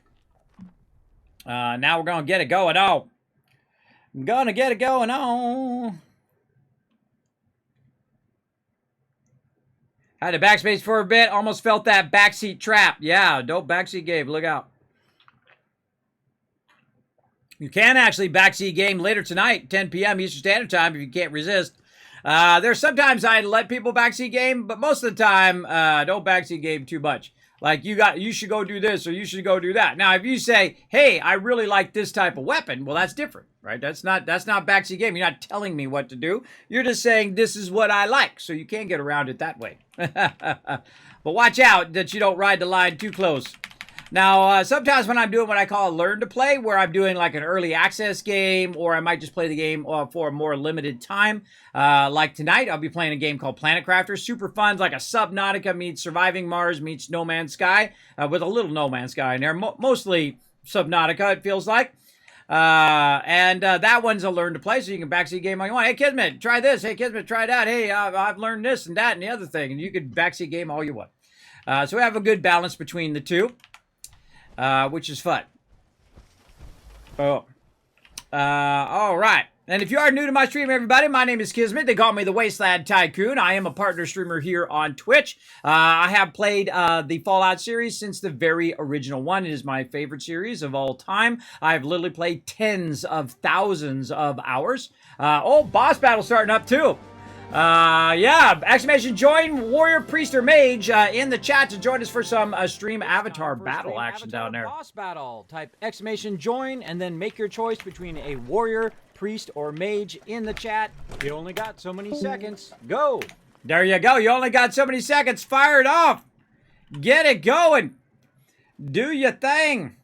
Now we're going to get it going on. I'm going to get it going on. Had to backspace for a bit. Almost felt that backseat trap. Yeah, dope backseat game. Look out. You can actually backseat game later tonight, 10 p.m. Eastern Standard Time, if you can't resist. There's sometimes I let people backseat game, but most of the time, don't backseat game too much. Like, you should go do this, or you should go do that. Now, if you say, hey, I really like this type of weapon, well, that's different, right? That's not backseat game. You're not telling me what to do. You're just saying, this is what I like, so you can't get around it that way. But watch out that you don't ride the line too close. Now, sometimes when I'm doing what I call a learn to play, where I'm doing like an early access game, or I might just play the game for a more limited time. Like tonight, I'll be playing a game called Planet Crafter. Super fun, like a Subnautica meets Surviving Mars meets No Man's Sky, with a little No Man's Sky in there. Mostly Subnautica, it feels like. That one's a learn to play, so you can backseat game all you want. Hey, Kismet, try this. Hey, Kismet, try that. Hey, I've learned this and that and the other thing. And you can backseat game all you want. So we have a good balance between the two. Which is fun. Oh. All right. And if you are new to my stream, everybody, my name is Kismet. They call me the Wasteland Tycoon. I am a partner streamer here on Twitch. I have played the Fallout series since the very original one. It is my favorite series of all time. I've literally played tens of thousands of hours. Boss battle starting up too. Yeah, exclamation join warrior, priest, or mage in the chat to join us for some stream avatar battle action down there. Boss battle. Type exclamation join and then make your choice between a warrior, priest, or mage in the chat. You only got so many seconds. Go. There you go. You only got so many seconds. Fire it off. Get it going. Do your thing.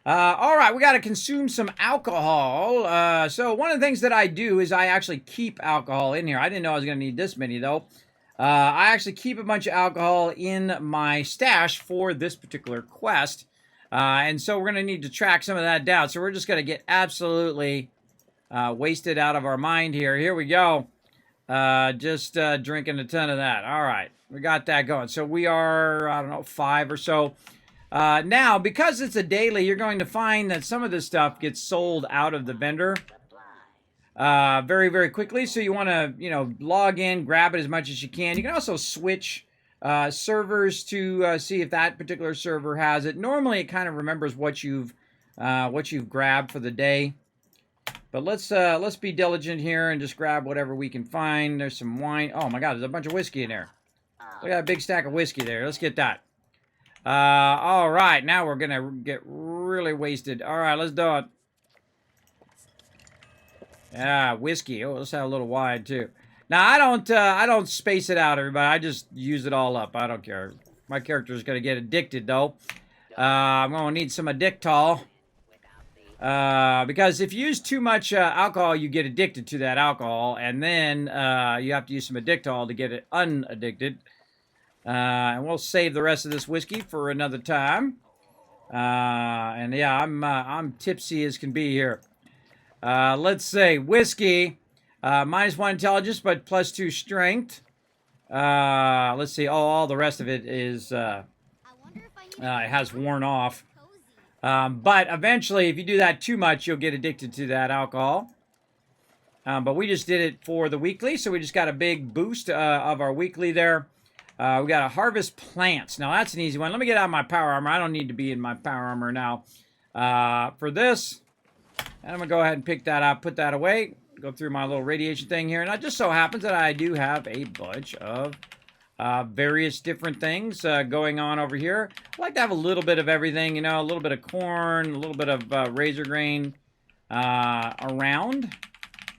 All right, we got to consume some alcohol. So one of the things that I do is I actually keep alcohol in here. I didn't know I was going to need this many, though. I actually keep a bunch of alcohol in my stash for this particular quest. And so we're going to need to track some of that down. So we're just going to get absolutely wasted out of our mind here. Here we go. Just drinking a ton of that. All right, we got that going. So we are, I don't know, 5 or so. Now, because it's a daily, you're going to find that some of this stuff gets sold out of the vendor very, very quickly. So you want to, log in, grab it as much as you can. You can also switch servers to see if that particular server has it. Normally, it kind of remembers what you've grabbed for the day. But let's be diligent here and just grab whatever we can find. There's some wine. Oh my God, there's a bunch of whiskey in there. Look at that big stack of whiskey there. Let's get that. All right, now we're gonna get really wasted. All right, let's do it. Yeah, whiskey. Oh, let's have a little wine too. Now I don't space it out, everybody. I just use it all up. I don't care. My character is gonna get addicted though. I'm gonna need some addictol. Because if you use too much alcohol, you get addicted to that alcohol, and then you have to use some addictol to get it unaddicted. And we'll save the rest of this whiskey for another time. And yeah, I'm tipsy as can be here. Let's say whiskey, -1 intelligence, but +2 strength. Let's see. Oh, all the rest of it is it has worn off. But eventually, if you do that too much, you'll get addicted to that alcohol. But we just did it for the weekly, so we just got a big boost of our weekly there. We got to harvest plants. Now, that's an easy one. Let me get out my power armor. I don't need to be in my power armor now. For this, and I'm going to go ahead and pick that up, put that away, go through my little radiation thing here. And it just so happens that I do have a bunch of various different things going on over here. I like to have a little bit of everything, you know, a little bit of corn, a little bit of razor grain around,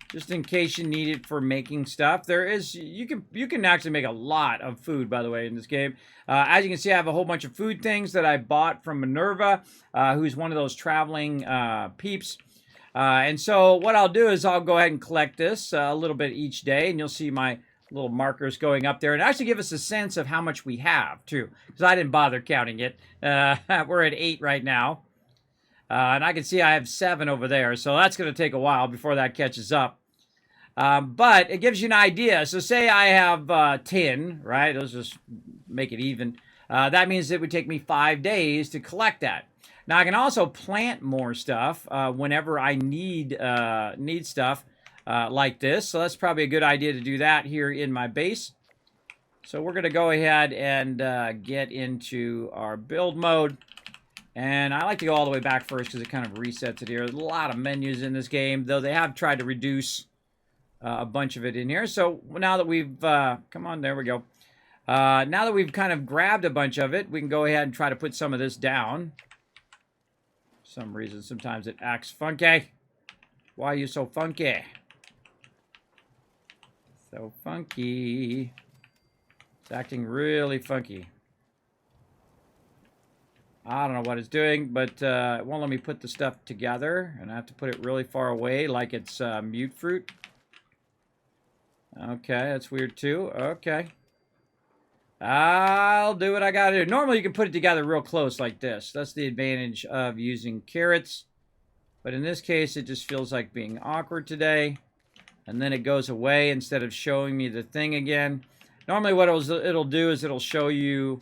just in case you need it for making stuff. There is, you can actually make a lot of food, by the way, in this game. As you can see, I have a whole bunch of food things that I bought from Minerva, who's one of those traveling peeps. And so what I'll do is I'll go ahead and collect this a little bit each day, and you'll see my little markers going up there, and actually give us a sense of how much we have too, because I didn't bother counting it. We're at 8 right now, and I can see I have 7 over there, so that's going to take a while before that catches up. But it gives you an idea. So say I have 10, right? Let's just make it even. That means it would take me 5 days to collect that. Now I can also plant more stuff whenever I need stuff. Like this. So that's probably a good idea to do that here in my base. So we're going to go ahead and get into our build mode. And I like to go all the way back first because it kind of resets it here. There's a lot of menus in this game, though they have tried to reduce a bunch of it in here. So now that we've, come on, there we go. Now that we've kind of grabbed a bunch of it, we can go ahead and try to put some of this down. For some reason, sometimes it acts funky. Why are you so funky? So funky. It's acting really funky. I don't know what it's doing, but it won't let me put the stuff together, and I have to put it really far away like it's mute fruit. Okay, that's weird too. Okay. I'll do what I gotta do. Normally you can put it together real close like this. That's the advantage of using carrots. But in this case, it just feels like being awkward today. And then it goes away instead of showing me the thing again. Normally what it'll do is it'll show you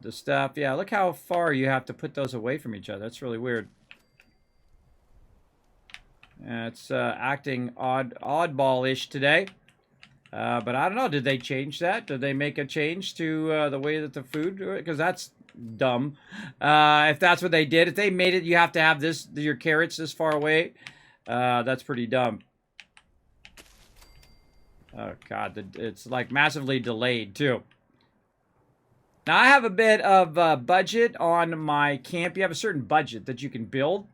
the stuff. Yeah, look how far you have to put those away from each other. That's really weird. It's acting oddball-ish today. But I don't know. Did they change that? Did they make a change to the way that the food... Because that's dumb. If that's what they did. If they made it, you have to have your carrots this far away. That's pretty dumb. Oh, God. It's like massively delayed, too. Now, I have a bit of budget on my camp. You have a certain budget that you can build.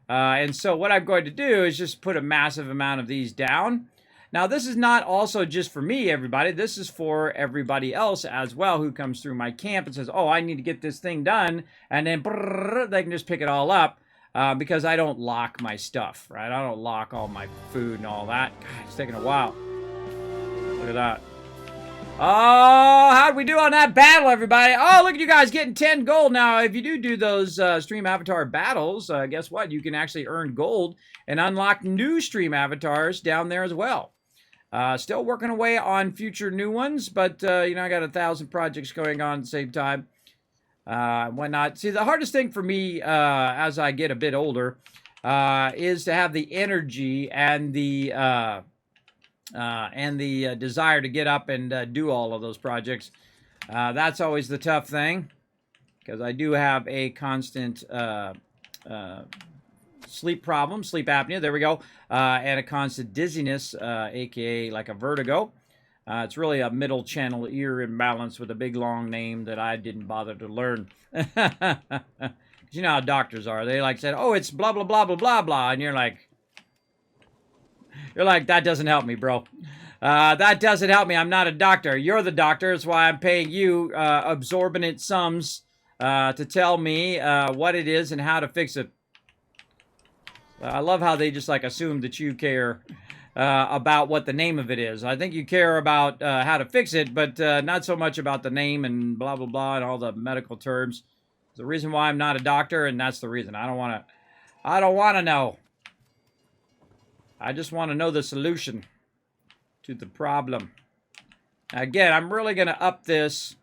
And so what I'm going to do is just put a massive amount of these down. Now, this is not also just for me, everybody. This is for everybody else as well who comes through my camp and says, oh, I need to get this thing done. And then brrr, they can just pick it all up because I don't lock my stuff, right? I don't lock all my food and all that. God, it's taking a while. Look at that. Oh, how'd we do on that battle, everybody? Oh, look at you guys getting 10 gold. Now, if you do those stream avatar battles, guess what? You can actually earn gold and unlock new stream avatars down there as well. Still working away on future new ones, but, you know, I got 1,000 projects going on at the same time. Whatnot. See, the hardest thing for me as I get a bit older is to have the energy and the desire to get up and do all of those projects. That's always the tough thing, because I do have a constant sleep problem, sleep apnea, there we go, and a constant dizziness, aka like a vertigo. It's really a middle channel ear imbalance with a big long name that I didn't bother to learn. You know how doctors are. They like said, oh, it's blah, blah, blah, blah, blah, blah, and you're like, You're like, that doesn't help me, bro. That doesn't help me. I'm not a doctor. You're the doctor. That's why I'm paying you absorbent sums to tell me what it is and how to fix it. I love how they just like assume that you care about what the name of it is. I think you care about how to fix it, but not so much about the name and blah, blah, blah, and all the medical terms. It's the reason why I'm not a doctor, and that's the reason. I don't want to know. I just want to know the solution to the problem. Again, I'm really going to up this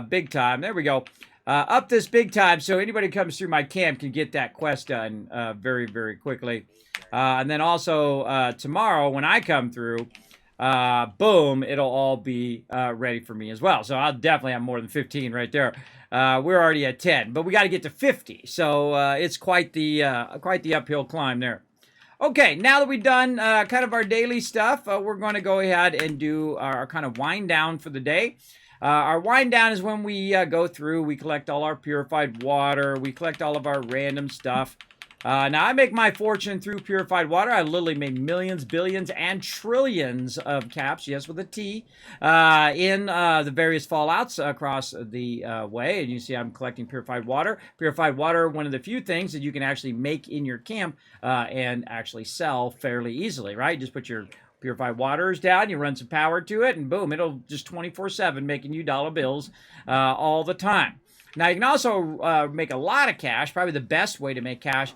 big time. There we go. Up this big time so anybody who comes through my camp can get that quest done very, very quickly. And then also tomorrow when I come through, boom, it'll all be ready for me as well. So I'll definitely have more than 15 right there. We're already at 10, but we got to get to 50. So it's quite the uphill climb there. Okay, now that we've done kind of our daily stuff, we're going to go ahead and do our kind of wind down for the day. Our wind down is when we go through, we collect all our purified water, we collect all of our random stuff. Now, I make my fortune through purified water. I literally made millions, billions, and trillions of caps, yes, with a T, in the various fallouts across the way. And you see I'm collecting purified water. Purified water, one of the few things that you can actually make in your camp and actually sell fairly easily, right? Just put your purified waters down, you run some power to it, and boom, it'll just 24/7 making you dollar bills all the time. Now, you can also make a lot of cash. Probably the best way to make cash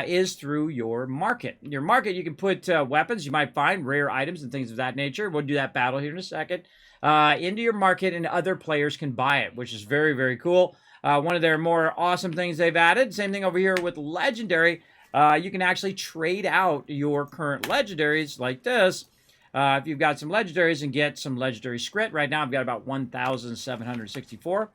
is through your market. Your market, you can put weapons. You might find rare items and things of that nature. We'll do that battle here in a second. Into your market, and other players can buy it, which is very, very cool. One of their more awesome things they've added. Same thing over here with Legendary. You can actually trade out your current legendaries like this. If you've got some legendaries and get some legendary scrit. Right now I've got about 1,764.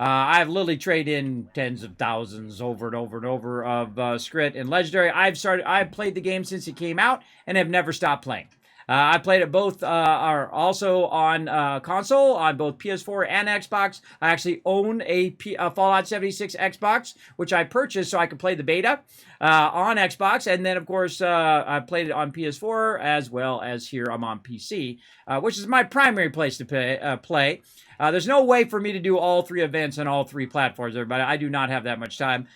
I've literally traded in tens of thousands over and over and over of scrit and legendary. I've played the game since it came out and have never stopped playing. I played it both, are also on console, on both PS4 and Xbox. I actually own a Fallout 76 Xbox, which I purchased so I could play the beta on Xbox. And then, of course, I played it on PS4 as well as here I'm on PC, which is my primary place to play. There's no way for me to do all three events on all three platforms, everybody. I do not have that much time.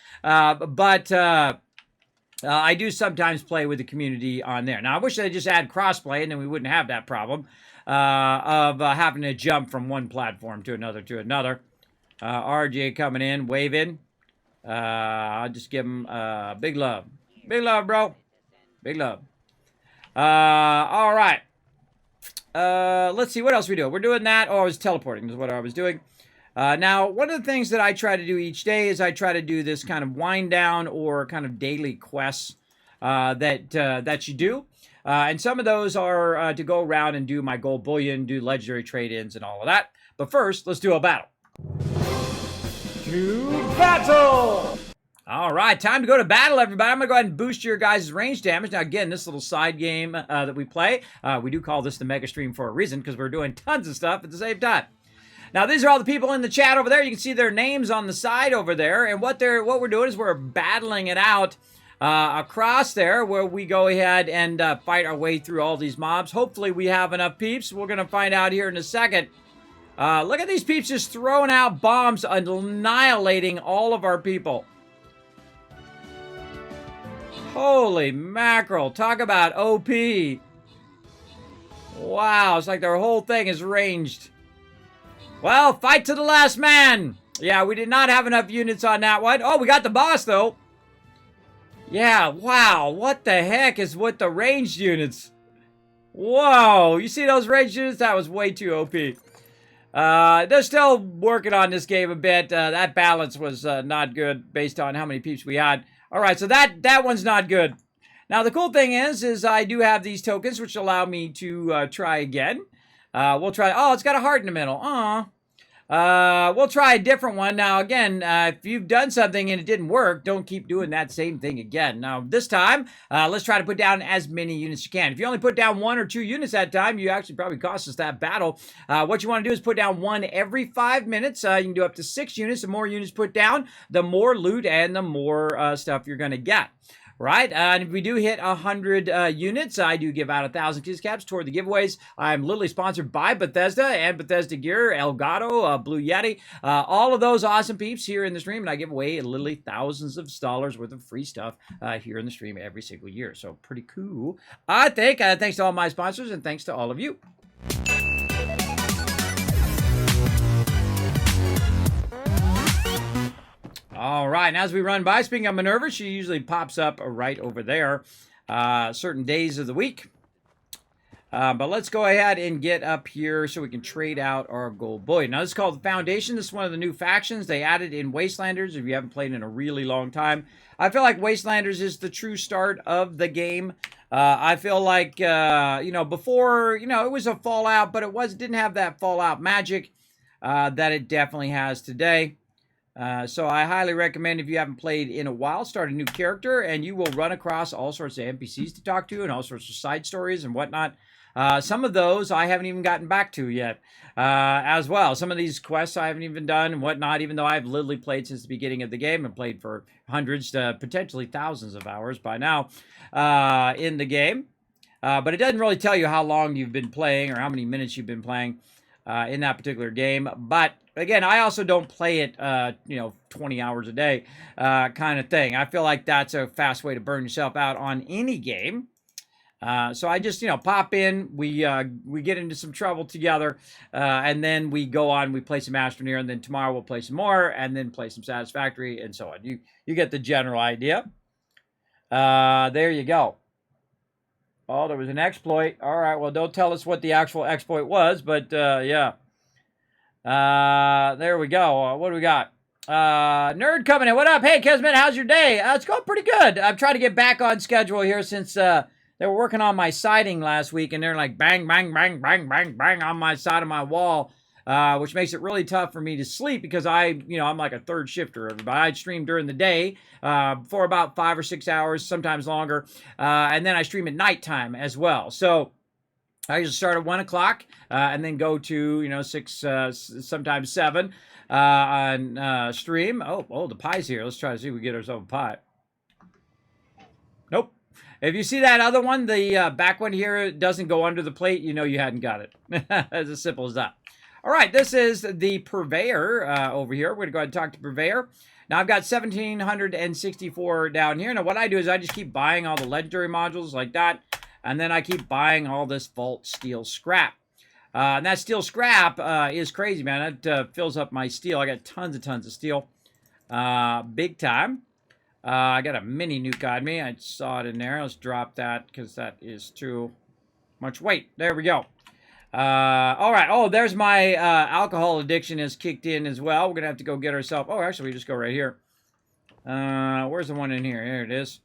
I do sometimes play with the community on there. Now, I wish they'd just add crossplay, and then we wouldn't have that problem of having to jump from one platform to another RJ coming in, waving. I'll just give him big love. Big love, bro. Big love. All right. Let's see, what else we do? We're doing that. Oh, I was teleporting is what I was doing. Now, one of the things that I try to do each day is I try to do this kind of wind down or kind of daily quests that you do. And some of those are to go around and do my gold bullion, do legendary trade-ins and all of that. But first, let's do a battle. To battle! All right, time to go to battle, everybody. I'm going to go ahead and boost your guys' range damage. Now, again, this little side game that we play, we do call this the Mega Stream for a reason because we're doing tons of stuff at the same time. Now, these are all the people in the chat over there. You can see their names on the side over there. And what we're doing is we're battling it out across there where we go ahead and fight our way through all these mobs. Hopefully, we have enough peeps. We're going to find out here in a second. Look at these peeps just throwing out bombs, annihilating all of our people. Holy mackerel. Talk about OP. Wow, it's like their whole thing is ranged. Well, fight to the last man. Yeah, we did not have enough units on that one. Oh, we got the boss, though. Yeah, wow. What the heck is with the ranged units? Whoa, you see those ranged units? That was way too OP. They're still working on this game a bit. That balance was not good based on how many peeps we had. All right, so that one's not good. Now, the cool thing is I do have these tokens, which allow me to try again. We'll try... Oh, it's got a heart in the middle. Aw. We'll try a different one. Now, again, if you've done something and it didn't work, don't keep doing that same thing again. Now, this time, let's try to put down as many units as you can. If you only put down 1 or 2 units at a time, you actually probably cost us that battle. What you want to do is put down 1 every 5 minutes. You can do up to 6 units. The more units put down, the more loot and the more stuff you're going to get. right? And if we do hit 100 units, I do give out 1,000 Kiss Caps toward the giveaways. I'm literally sponsored by Bethesda and Bethesda Gear, Elgato, Blue Yeti, all of those awesome peeps here in the stream, and I give away literally thousands of dollars worth of free stuff here in the stream every single year. So pretty cool, I think. Thanks to all my sponsors, and thanks to all of you. All right, and as we run by, speaking of Minerva, she usually pops up right over there certain days of the week. But let's go ahead and get up here so we can trade out our gold bullion. Now, this is called the Foundation. This is one of the new factions. They added in Wastelanders if you haven't played in a really long time. I feel like Wastelanders is the true start of the game. I feel like, before, it was a Fallout, but it didn't have that Fallout magic that it definitely has today. So I highly recommend, if you haven't played in a while, start a new character, and you will run across all sorts of NPCs to talk to and all sorts of side stories and whatnot. Some of those I haven't even gotten back to yet as well. Some of these quests I haven't even done and whatnot, even though I've literally played since the beginning of the game and played for hundreds to potentially thousands of hours by now in the game. But it doesn't really tell you how long you've been playing or how many minutes you've been playing in that particular game. But again, I also don't play it, 20 hours a day kind of thing. I feel like that's a fast way to burn yourself out on any game. So I just, pop in, we get into some trouble together, and then we go on, we play some Astroneer, and then tomorrow we'll play some more, and then play some Satisfactory, and so on. You get the general idea. There you go. Oh, there was an exploit. All right, well, don't tell us what the actual exploit was, but, yeah. There we go. What do we got? Nerd coming in. What up? Hey, Kismet, how's your day? It's going pretty good. I'm trying to get back on schedule here since, they were working on my siding last week, and they're like bang, bang, bang, bang, bang, bang on my side of my wall, which makes it really tough for me to sleep because I'm like a third shifter, everybody. I stream during the day for about 5 or 6 hours, sometimes longer, and then I stream at nighttime as well. So I usually start at 1 o'clock and then go to, 6, sometimes 7 on stream. Oh, the pie's here. Let's try to see if we get ourselves a pie. Nope. If you see that other one, the back one here doesn't go under the plate, you hadn't got it. As simple as that. All right, this is the Purveyor over here. We're going to go ahead and talk to Purveyor. Now, I've got 1,764 down here. Now, what I do is I just keep buying all the legendary modules like that, and then I keep buying all this Vault Steel Scrap. And that Steel Scrap is crazy, man. It fills up my steel. I got tons of steel. Big time. I got a mini nuke on me. I saw it in there. Let's drop that because that is too much weight. There we go. All right. Oh, there's my alcohol addiction has kicked in as well. We're going to have to go get ourselves. Oh, actually, we just go right here. Where's the one in here? Here it is.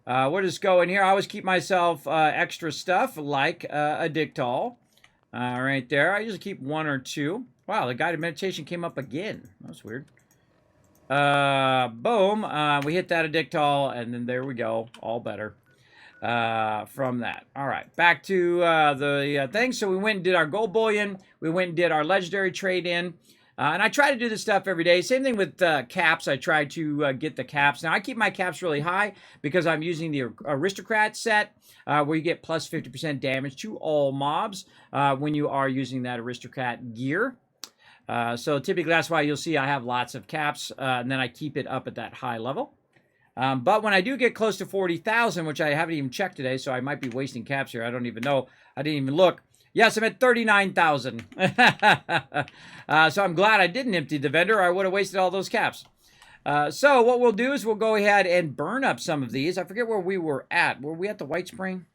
We'll just go in here. I always keep myself extra stuff like a Dictol. Right there. I usually keep 1 or 2. Wow, the guided meditation came up again. That's weird. Boom. We hit that Addictol, and then there we go. All better from that. All right. Back to the thing. So we went and did our gold bullion. We went and did our legendary trade-in. And I try to do this stuff every day. Same thing with caps. I try to get the caps. Now, I keep my caps really high because I'm using the Aristocrat set where you get plus 50% damage to all mobs when you are using that Aristocrat gear. So typically that's why you'll see I have lots of caps, and then I keep it up at that high level. But when I do get close to 40,000, which I haven't even checked today, so I might be wasting caps here. I don't even know. I didn't even look. Yes, I'm at 39,000. So I'm glad I didn't empty the vendor. I would have wasted all those caps. So what we'll do is we'll go ahead and burn up some of these. I forget where we were at. Were we at the White Spring?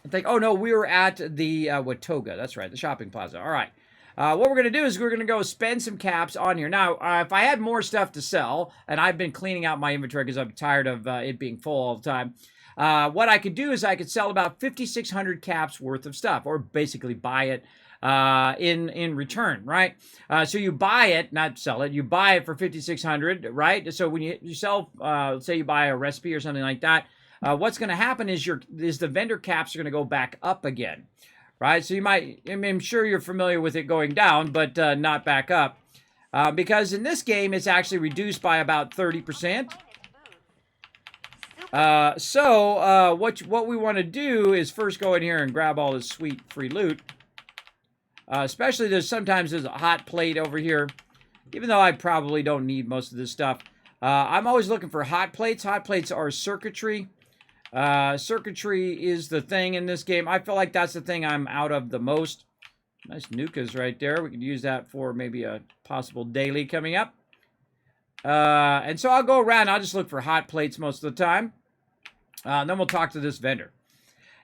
I think, oh no, we were at the Watoga. That's right, the shopping plaza. All right. What we're going to do is we're going to go spend some caps on here. Now, if I had more stuff to sell, and I've been cleaning out my inventory because I'm tired of it being full all the time, what I could do is I could sell about 5,600 caps worth of stuff, or basically buy it in return, right? So you buy it, not sell it, you buy it for 5,600, right? So when you sell, let's say you buy a recipe or something like that, what's going to happen is the vendor caps are going to go back up again. Right, so you might, I'm sure you're familiar with it going down, but not back up. Because in this game, it's actually reduced by about 30%. What we want to do is first go in here and grab all this sweet free loot. Especially sometimes there's a hot plate over here. Even though I probably don't need most of this stuff. I'm always looking for hot plates. Hot plates are circuitry. Circuitry is the thing in this game. I feel like that's the thing I'm out of the most. Nice Nukas right there. We could use that for maybe a possible daily coming up. And so I'll go around. I'll just look for hot plates most of the time. Then we'll talk to this vendor.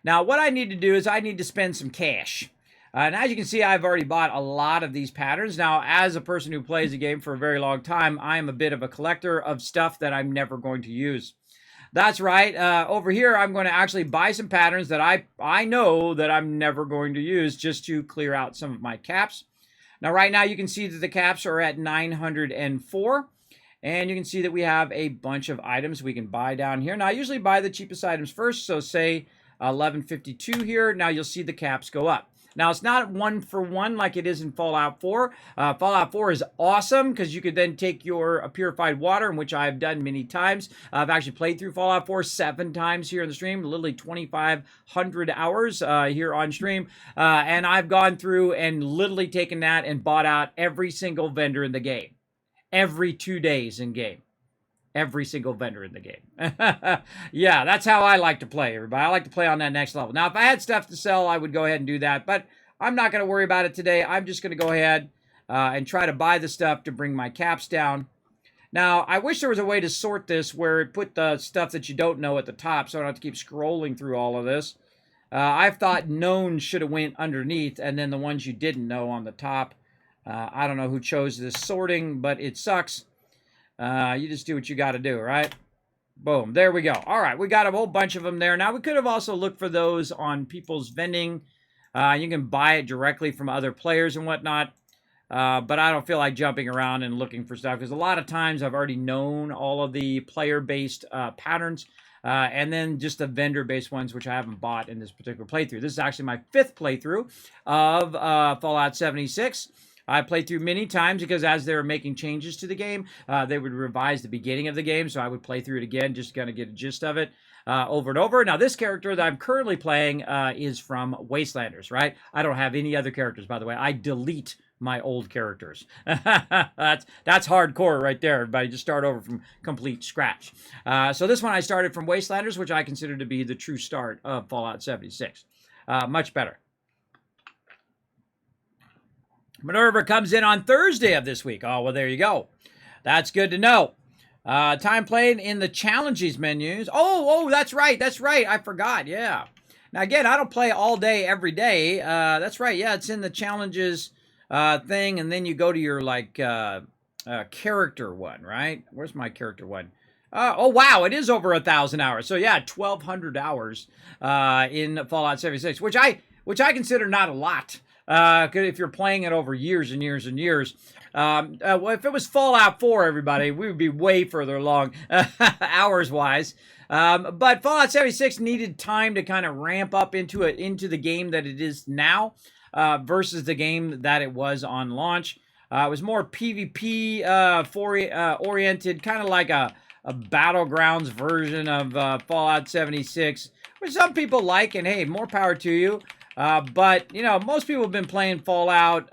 Now, what I need to do is I need to spend some cash. And as you can see, I've already bought a lot of these patterns. Now, as a person who plays the game for a very long time, I am a bit of a collector of stuff that I'm never going to use. That's right. Over here, I'm going to actually buy some patterns that I know that I'm never going to use just to clear out some of my caps. Now, right now, you can see that the caps are at 904. And you can see that we have a bunch of items we can buy down here. Now, I usually buy the cheapest items first. So say 1152 here. Now, you'll see the caps go up. Now, it's not 1-for-1 like it is in Fallout 4. Fallout 4 is awesome because you could then take your purified water, which I've done many times. I've actually played through Fallout 4 7 times here in the stream, literally 2,500 hours here on stream. And I've gone through and literally taken that and bought out every single vendor in the game. Every 2 days in game. Every single vendor in the game. Yeah, that's how I like to play, everybody. I like to play on that next level. Now, if I had stuff to sell, I would go ahead and do that. But I'm not going to worry about it today. I'm just going to go ahead and try to buy the stuff to bring my caps down. Now, I wish there was a way to sort this where it put the stuff that you don't know at the top so I don't have to keep scrolling through all of this. I've thought known should have went underneath and then the ones you didn't know on the top. I don't know who chose this sorting, but it sucks. You just do what you got to do, right? Boom. There we go. All right. We got a whole bunch of them there. Now, we could have also looked for those on people's vending. You can buy it directly from other players and whatnot. But I don't feel like jumping around and looking for stuff because a lot of times I've already known all of the player-based patterns and then just the vendor-based ones, which I haven't bought in this particular playthrough. This is actually my 5th playthrough of Fallout 76. I played through many times because as they were making changes to the game, they would revise the beginning of the game, so I would play through it again just to kind of get a gist of it over and over. Now, this character that I'm currently playing is from Wastelanders, right? I don't have any other characters, by the way. I delete my old characters. That's hardcore right there, everybody. Just start over from complete scratch. So this one I started from Wastelanders, which I consider to be the true start of Fallout 76. Much better. Minerva comes in on Thursday of this week. Oh, well, there you go. That's good to know. Time played in the challenges menus. Oh, that's right. That's right. I forgot. Yeah. Now, again, I don't play all day, every day. That's right. Yeah, it's in the challenges thing, and then you go to your, like, character one, right? Where's my character one? Oh, wow. It is over 1,000 hours. So, yeah, 1,200 hours in Fallout 76, which I consider not a lot. If you're playing it over years and years and years. Well, if it was Fallout 4, everybody, we would be way further along, hours-wise. But Fallout 76 needed time to kind of ramp up into the game that it is now versus the game that it was on launch. It was more PvP oriented, kind of like a Battlegrounds version of Fallout 76, which some people like, and hey, more power to you. But, you know, most people have been playing Fallout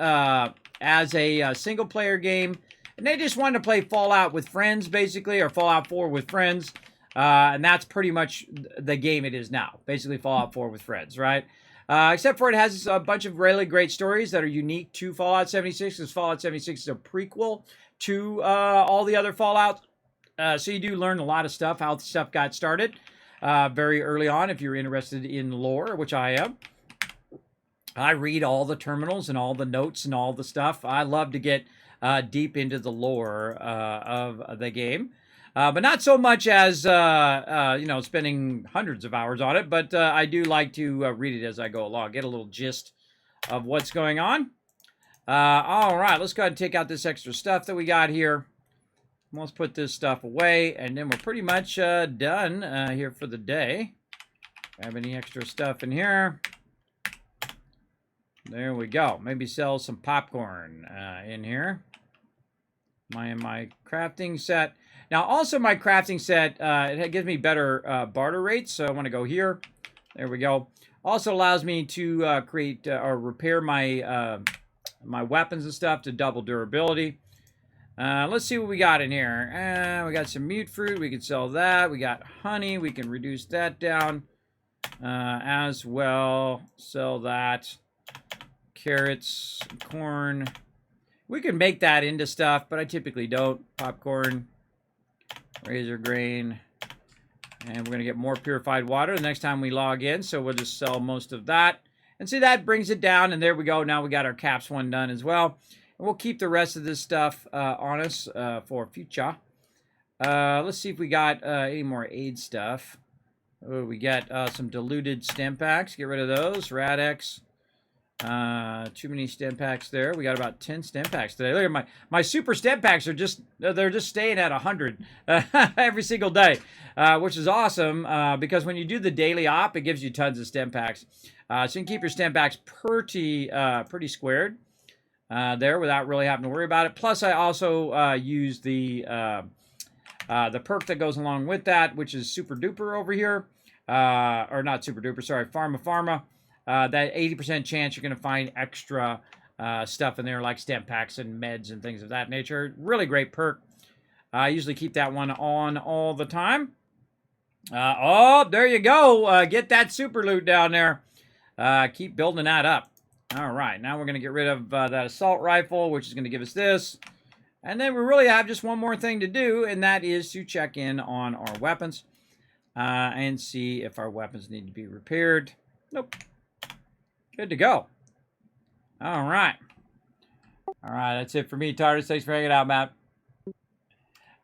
as a single-player game, and they just wanted to play Fallout with friends, basically, or Fallout 4 with friends, and that's pretty much the game it is now, basically Fallout 4 with friends, right? Except for it has a bunch of really great stories that are unique to Fallout 76, because Fallout 76 is a prequel to all the other Fallouts, so you do learn a lot of stuff, how stuff got started very early on, if you're interested in lore, which I am. I read all the terminals and all the notes and all the stuff. I love to get deep into the lore of the game. But not so much as, spending hundreds of hours on it. But I do like to read it as I go along. Get a little gist of what's going on. All right, let's go ahead and take out this extra stuff that we got here. Let's put this stuff away. And then we're pretty much done here for the day. Have any extra stuff in here? There we go. Maybe sell some popcorn in here. my crafting set. Now, also my crafting set, it gives me better barter rates. So I want to go here. There we go. Also allows me to create or repair my my weapons and stuff to double durability. Let's see what we got in here. We got some mute fruit. We can sell that. We got honey. We can reduce that down as well. Sell that. Carrots, corn. We can make that into stuff, but I typically don't. Popcorn, razor grain. And we're going to get more purified water the next time we log in. So we'll just sell most of that. And see, that brings it down. And there we go. Now we got our caps one done as well. And we'll keep the rest of this stuff on us for future. Let's see if we got any more aid stuff. Oh, we got some diluted stem packs. Get rid of those. Radex. Too many stem packs there. We got about 10 stem packs today. Look at my super stem packs are they're just staying at 100 every single day, which is awesome because when you do the daily op, it gives you tons of stem packs. So you can keep your stem packs pretty squared there without really having to worry about it. Plus, I also use the perk that goes along with that, which is super duper over here, or not super duper. Sorry, Pharma. That 80% chance you're going to find extra stuff in there like stem packs and meds and things of that nature. Really great perk. I usually keep that one on all the time. Oh, there you go. Get that super loot down there. Keep building that up. All right, now we're going to get rid of that assault rifle, which is going to give us this. And then we really have just one more thing to do, and that is to check in on our weapons and see if our weapons need to be repaired. Nope. Good to go. All right. All right, that's it for me, TARDIS. Thanks for hanging out, Matt.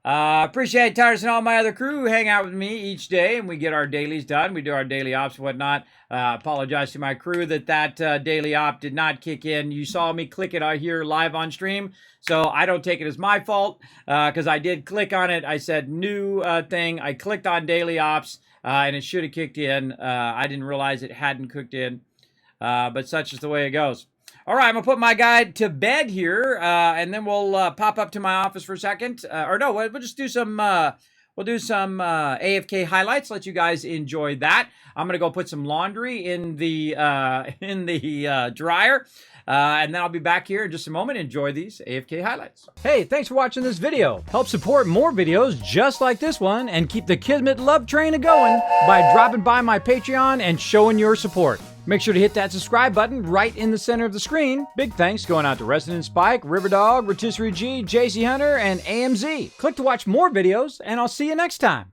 Appreciate TARDIS and all my other crew who hang out with me each day, and we get our dailies done. We do our daily ops and whatnot. Apologize to my crew that daily op did not kick in. You saw me click it out here live on stream, so I don't take it as my fault because I did click on it. I said new thing. I clicked on daily ops, and it should have kicked in. I didn't realize it hadn't cooked in. But such is the way it goes. All right, I'm going to put my guy to bed here, and then we'll pop up to my office for a second. Or no, we'll just do some AFK highlights, let you guys enjoy that. I'm going to go put some laundry in the dryer, and then I'll be back here in just a moment. Enjoy these AFK highlights. Hey, thanks for watching this video. Help support more videos just like this one and keep the Kismet love train a-going by dropping by my Patreon and showing your support. Make sure to hit that subscribe button right in the center of the screen. Big thanks going out to Resident Spike, Riverdog, Rotisserie G, JC Hunter, and AMZ. Click to watch more videos, and I'll see you next time.